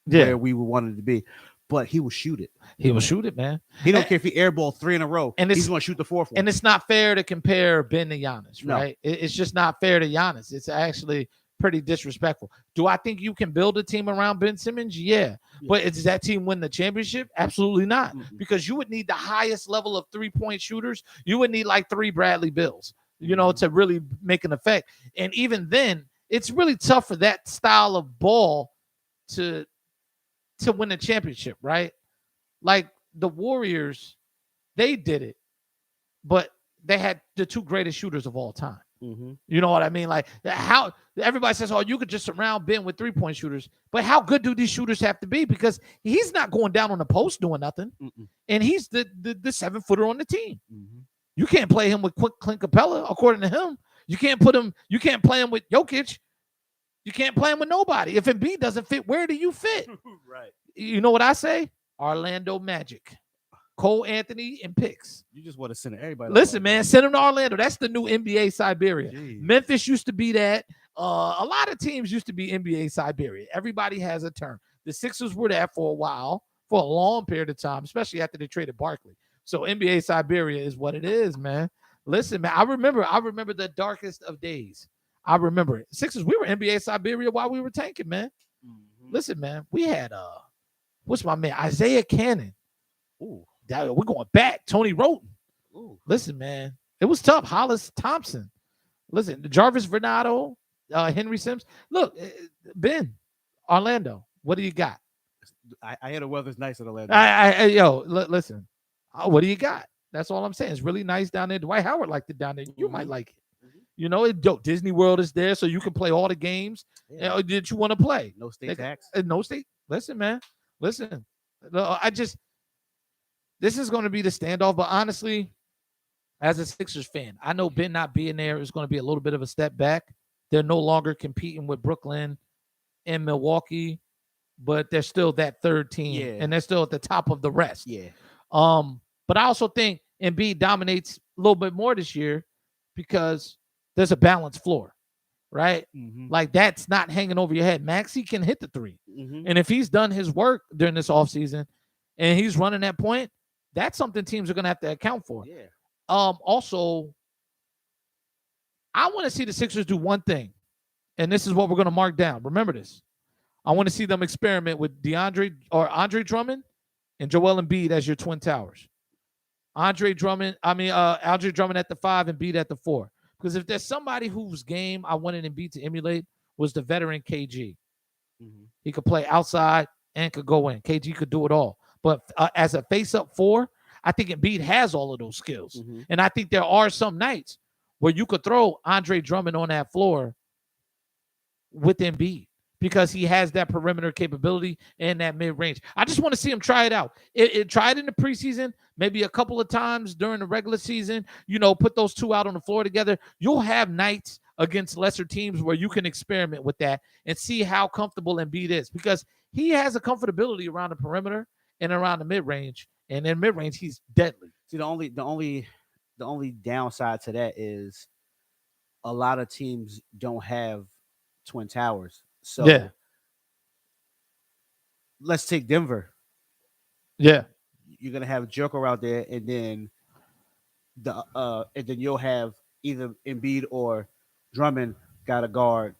[SPEAKER 2] where we would want it to be. But he will shoot it.
[SPEAKER 1] He will shoot it, man.
[SPEAKER 2] He don't care if he airball 3 in a row.
[SPEAKER 1] And
[SPEAKER 2] he's going to shoot the fourth one.
[SPEAKER 1] And it's not fair to compare Ben to Giannis, right? No. It's just not fair to Giannis. It's actually pretty disrespectful. Do I think you can build a team around Ben Simmons? Yeah. But does that team win the championship? Absolutely not. Mm-hmm. Because you would need the highest level of 3-point shooters. You would need like 3 Bradley Bills. to really make an effect. And even then, it's really tough for that style of ball to win a championship, right? Like the Warriors, they did it, but they had the two greatest shooters of all time.
[SPEAKER 2] Mm-hmm.
[SPEAKER 1] You know what I mean? Like how everybody says, oh, you could just surround Ben with 3-point shooters. But how good do these shooters have to be? Because he's not going down on the post doing nothing.
[SPEAKER 2] Mm-mm.
[SPEAKER 1] And he's the 7-footer on the team.
[SPEAKER 2] Mm-hmm.
[SPEAKER 1] You can't play him with Clint Capella, according to him. You can't play him with Jokic. You can't play him with nobody. If Embiid doesn't fit, where do you fit?
[SPEAKER 2] Right.
[SPEAKER 1] You know what I say? Orlando Magic. Cole Anthony and picks.
[SPEAKER 2] You just want to send everybody.
[SPEAKER 1] Listen, man, send him to Orlando. That's the new NBA Siberia.
[SPEAKER 2] Jeez.
[SPEAKER 1] Memphis used to be that. A lot of teams used to be NBA Siberia. Everybody has a term. The Sixers were that for a while, for a long period of time, especially after they traded Barkley. So NBA Siberia is what it is, man. Listen, man, I remember the darkest of days. I remember it. Sixers, we were NBA Siberia while we were tanking, man.
[SPEAKER 2] Mm-hmm.
[SPEAKER 1] Listen, man, we had what's my man? Isaiah Cannon.
[SPEAKER 2] Ooh.
[SPEAKER 1] We're going back. Tony Roten.
[SPEAKER 2] Ooh.
[SPEAKER 1] Listen, man, it was tough. Hollis Thompson. Listen, Jarvis Renato, Henry Sims. Look, Ben, Orlando, what do you got?
[SPEAKER 2] I hear the weather's nice in Orlando.
[SPEAKER 1] Listen, what do you got? That's all I'm saying. It's really nice down there. Dwight Howard liked it down there. You might like it. You know, Disney World is there, so you can play all the games that you want to play.
[SPEAKER 2] No state tax.
[SPEAKER 1] No state. Listen, man. Listen. This is going to be the standoff, but honestly, as a Sixers fan, I know Ben not being there is going to be a little bit of a step back. They're no longer competing with Brooklyn and Milwaukee, but they're still that third team, and they're still at the top of the rest.
[SPEAKER 2] Yeah.
[SPEAKER 1] But I also think Embiid dominates a little bit more this year because there's a balanced floor, right?
[SPEAKER 2] Mm-hmm.
[SPEAKER 1] Like that's not hanging over your head. Maxey can hit the three.
[SPEAKER 2] Mm-hmm.
[SPEAKER 1] And if he's done his work during this offseason and he's running that point, that's something teams are going to have to account for.
[SPEAKER 2] Yeah.
[SPEAKER 1] Also, I want to see the Sixers do one thing, and this is what we're going to mark down. Remember this. I want to see them experiment with Andre Drummond and Joel Embiid as your twin towers. Andre Drummond at the 5 and Embiid at the 4. Because if there's somebody whose game I wanted Embiid to emulate was the veteran KG.
[SPEAKER 2] Mm-hmm.
[SPEAKER 1] He could play outside and could go in. KG could do it all. But as a face-up 4, I think Embiid has all of those skills.
[SPEAKER 2] Mm-hmm.
[SPEAKER 1] And I think there are some nights where you could throw Andre Drummond on that floor with Embiid because he has that perimeter capability and that mid-range. I just want to see him try it out. Try it in the preseason, maybe a couple of times during the regular season, put those two out on the floor together. You'll have nights against lesser teams where you can experiment with that and see how comfortable Embiid is because he has a comfortability around the perimeter and around the mid-range. And in mid-range, he's deadly.
[SPEAKER 2] See, the only downside to that is a lot of teams don't have twin towers. So let's take Denver.
[SPEAKER 1] Yeah.
[SPEAKER 2] You're gonna have Joker out there, and then you'll have either Embiid or Drummond got to guard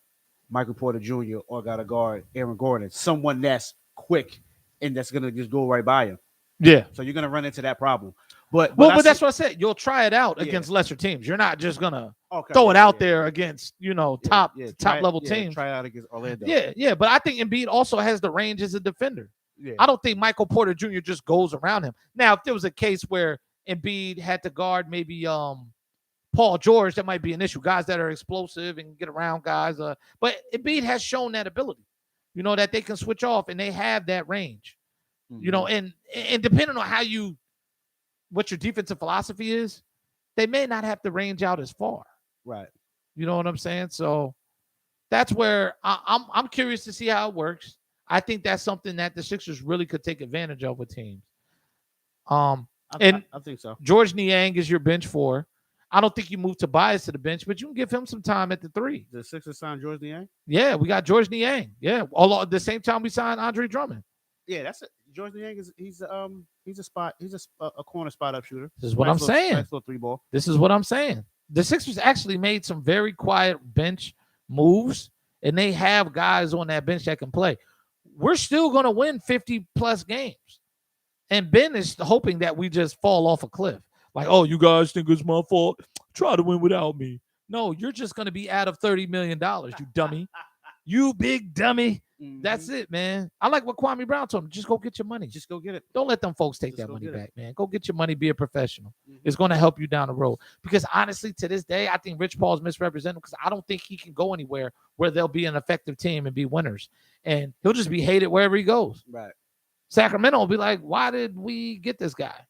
[SPEAKER 2] Michael Porter Jr. or got to guard Aaron Gordon, someone that's quick and that's gonna just go right by him.
[SPEAKER 1] Yeah.
[SPEAKER 2] So you're gonna run into that problem. But
[SPEAKER 1] that's what I said. You'll try it out against lesser teams. You're not just gonna throw it out there against top level teams.
[SPEAKER 2] Try it out against Orlando.
[SPEAKER 1] Yeah. But I think Embiid also has the range as a defender.
[SPEAKER 2] Yeah.
[SPEAKER 1] I don't think Michael Porter Jr. just goes around him. Now, if there was a case where Embiid had to guard maybe Paul George, that might be an issue. Guys that are explosive and get around guys. But Embiid has shown that ability, that they can switch off and they have that range.
[SPEAKER 2] Mm-hmm.
[SPEAKER 1] And depending on what your defensive philosophy is, they may not have to range out as far.
[SPEAKER 2] Right.
[SPEAKER 1] You know what I'm saying? So that's where I'm curious to see how it works. I think that's something that the Sixers really could take advantage of with teams. I
[SPEAKER 2] think so.
[SPEAKER 1] George Niang is your bench 4. I don't think you move Tobias to the bench, but you can give him some time at the 3.
[SPEAKER 2] The Sixers signed George Niang?
[SPEAKER 1] Yeah, we got George Niang. Yeah, all at the same time we signed Andre Drummond.
[SPEAKER 2] Yeah, that's it. George Niang he's a corner spot up shooter.
[SPEAKER 1] This is what I'm saying.
[SPEAKER 2] Nice little 3-ball.
[SPEAKER 1] This is what I'm saying. The Sixers actually made some very quiet bench moves, and they have guys on that bench that can play. We're still going to win 50-plus games. And Ben is hoping that we just fall off a cliff. Like, oh, you guys think it's my fault? Try to win without me. No, you're just going to be out of $30 million, you dummy. You big dummy. That's it, man. I like what Kwame Brown told him. Just go get your money.
[SPEAKER 2] Just go get it.
[SPEAKER 1] Don't let them folks take
[SPEAKER 2] Just
[SPEAKER 1] that
[SPEAKER 2] go
[SPEAKER 1] money
[SPEAKER 2] get it.
[SPEAKER 1] back, man. Go get your money. Be a professional.
[SPEAKER 2] Mhm.
[SPEAKER 1] It's going to help you down the road. Because honestly, to this day, I think Rich Paul's misrepresented because I don't think he can go anywhere where they'll be an effective team and be winners. And he'll just be hated wherever he goes.
[SPEAKER 2] Right.
[SPEAKER 1] Sacramento will be like, why did we get this guy?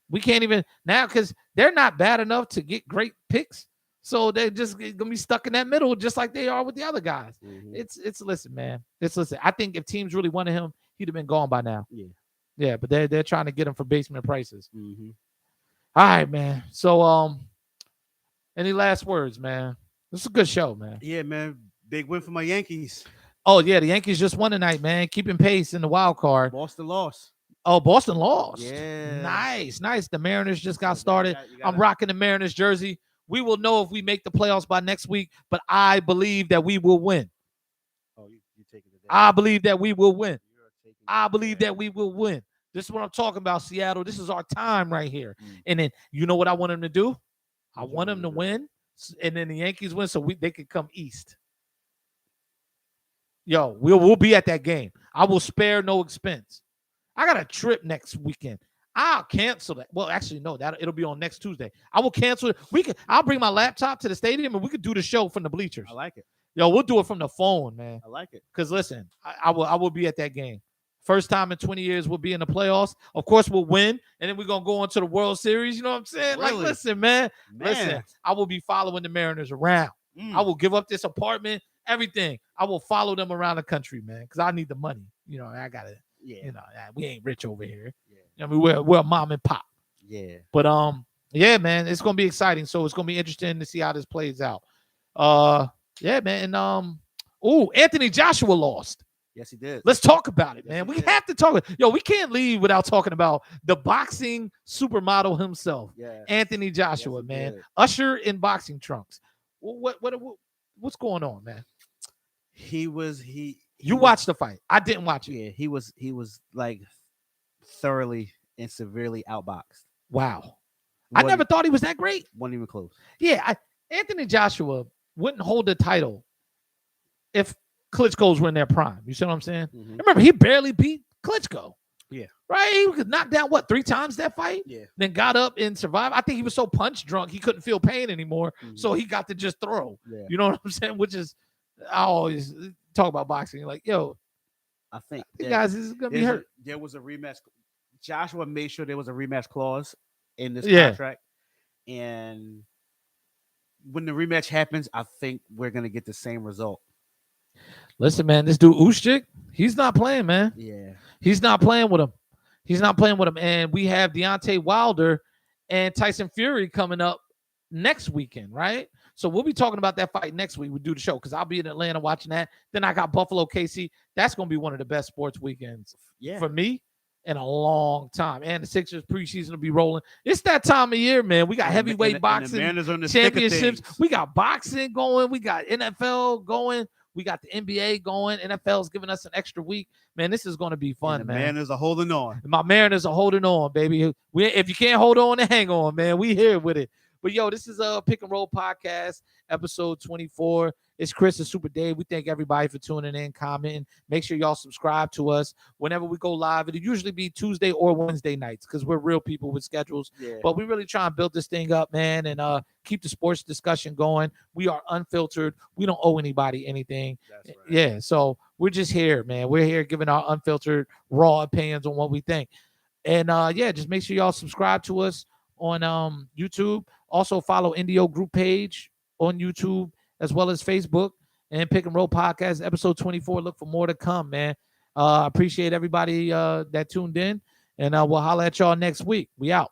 [SPEAKER 1] We can't even now because they're not bad enough to get great picks. So they're just going to be stuck in that middle just like they are with the other guys.
[SPEAKER 2] Mhm.
[SPEAKER 1] It's listen, man. Listen. I think if teams really wanted him, he'd have been gone by now.
[SPEAKER 2] Yeah.
[SPEAKER 1] Yeah, but they're trying to get him for basement prices.
[SPEAKER 2] Mhm.
[SPEAKER 1] All right, man. So any last words, man? This is a good show, man.
[SPEAKER 2] Yeah, man. Big win for my Yankees.
[SPEAKER 1] Oh, yeah, the Yankees just won tonight, man. Keeping pace in the wild card.
[SPEAKER 2] Boston lost.
[SPEAKER 1] Oh, Boston lost.
[SPEAKER 2] Yeah.
[SPEAKER 1] Nice. The Mariners just got started.
[SPEAKER 2] You
[SPEAKER 1] I'm
[SPEAKER 2] gotta-
[SPEAKER 1] rocking the Mariners jersey. We will know if we make the playoffs by next week, but I believe that we will win.
[SPEAKER 2] Oh, you taking it.
[SPEAKER 1] I believe that we will win.
[SPEAKER 2] You're taking
[SPEAKER 1] I
[SPEAKER 2] it
[SPEAKER 1] believe
[SPEAKER 2] there.
[SPEAKER 1] that we will win. This is what I'm talking about, Seattle. This is our time right here.
[SPEAKER 2] Mm.
[SPEAKER 1] And then you know what I want them to do? I
[SPEAKER 2] What you
[SPEAKER 1] want
[SPEAKER 2] want
[SPEAKER 1] them to
[SPEAKER 2] them to do?
[SPEAKER 1] win, and then the Yankees win, so they can come east. Yo, we'll be at that game. I will spare no expense. I got a trip next weekend. I'll cancel that. Well, actually, no, it'll be on next Tuesday. I will cancel it. I'll bring my laptop to the stadium and we could do the show from the bleachers.
[SPEAKER 2] I like it.
[SPEAKER 1] Yo, we'll do it from the phone, man.
[SPEAKER 2] I like it.
[SPEAKER 1] Because listen, I will be at that game. First time in 20 years we'll be in the playoffs. Of course, we'll win, and then we're gonna go on to the World Series. You know what I'm saying? Like,
[SPEAKER 2] Really?
[SPEAKER 1] listen, man. Listen,
[SPEAKER 2] Man.
[SPEAKER 1] I will be following the Mariners around. I will give up this apartment, everything. I will follow them around the country, man, because I need the money. You know, I gotta.
[SPEAKER 2] Yeah.
[SPEAKER 1] You know, we ain't rich over here.
[SPEAKER 2] Yeah.
[SPEAKER 1] I mean, we're a mom and pop.
[SPEAKER 2] Yeah.
[SPEAKER 1] But yeah, man, it's gonna be exciting. So it's gonna be interesting to see how this plays out. Yeah, man. And Anthony Joshua lost.
[SPEAKER 2] Yes, he did.
[SPEAKER 1] Let's talk about it,
[SPEAKER 2] Yes,
[SPEAKER 1] man.
[SPEAKER 2] he
[SPEAKER 1] We
[SPEAKER 2] did.
[SPEAKER 1] have to talk. Yo, we can't leave without talking about the boxing supermodel himself,
[SPEAKER 2] Yeah.
[SPEAKER 1] Anthony Joshua,
[SPEAKER 2] he
[SPEAKER 1] man.
[SPEAKER 2] did.
[SPEAKER 1] Usher in boxing trunks. What's going on, man?
[SPEAKER 2] He was.
[SPEAKER 1] You watched the fight. I didn't watch it.
[SPEAKER 2] Yeah. He was like thoroughly and severely outboxed.
[SPEAKER 1] Wow. I never thought he was that great.
[SPEAKER 2] Wasn't even close.
[SPEAKER 1] Yeah, Anthony Joshua wouldn't hold the title if Klitschko's were in their prime. You see what I'm saying?
[SPEAKER 2] Mhm.
[SPEAKER 1] Remember, he barely beat Klitschko.
[SPEAKER 2] Yeah.
[SPEAKER 1] Right? He was knocked down, 3 times that fight?
[SPEAKER 2] Yeah.
[SPEAKER 1] Then got up and survived. I think he was so punch drunk, he couldn't feel pain anymore.
[SPEAKER 2] Mhm.
[SPEAKER 1] So he got to just throw.
[SPEAKER 2] Yeah.
[SPEAKER 1] You know what I'm saying? Which is, I always talk about boxing. Like, yo,
[SPEAKER 2] I think
[SPEAKER 1] you
[SPEAKER 2] that
[SPEAKER 1] guys, this is going to be hurt.
[SPEAKER 2] there was a rematch. Joshua made sure there was a rematch clause in this
[SPEAKER 1] Yeah.
[SPEAKER 2] contract, and when the rematch happens, I think we're gonna get the same result.
[SPEAKER 1] Listen, man, this dude, Usyk, he's not playing, man.
[SPEAKER 2] Yeah.
[SPEAKER 1] He's not playing with him. He's not playing with him. And we have Deontay Wilder and Tyson Fury coming up next weekend, right? So we'll be talking about that fight next week. We do the show because I'll be in Atlanta watching that. Then I got Buffalo KC. That's going to be one of the best sports weekends
[SPEAKER 2] Yeah.
[SPEAKER 1] for me in a long time. And the Sixers preseason will be rolling. It's that time of year, man. We got heavyweight boxing championships. We got boxing going. We got NFL going. We got the NBA going. NFL's giving us an extra week. Man, this is going to be fun,
[SPEAKER 2] the
[SPEAKER 1] man.
[SPEAKER 2] Mariners are holding on.
[SPEAKER 1] My Mariners are holding on, baby. If you can't hold on, then hang on, man. We here with it. But, yo, this is a Pick and Roll podcast, episode 24. It's Chris and Super Dave. We thank everybody for tuning in, commenting. Make sure y'all subscribe to us. Whenever we go live, it'll usually be Tuesday or Wednesday nights because we're real people with schedules.
[SPEAKER 2] Yeah.
[SPEAKER 1] But we really try and build this thing up, man, and keep the sports discussion going. We are unfiltered. We don't owe anybody anything.
[SPEAKER 2] That's right.
[SPEAKER 1] Yeah, so we're just here, man. We're here giving our unfiltered, raw opinions on what we think. And, yeah, just make sure y'all subscribe to us on YouTube. Also follow Indio Group page on YouTube as well as Facebook and Pick and Roll Podcast, episode 24. Look for more to come, man. Appreciate everybody that tuned in, and we'll holler at y'all next week. We out.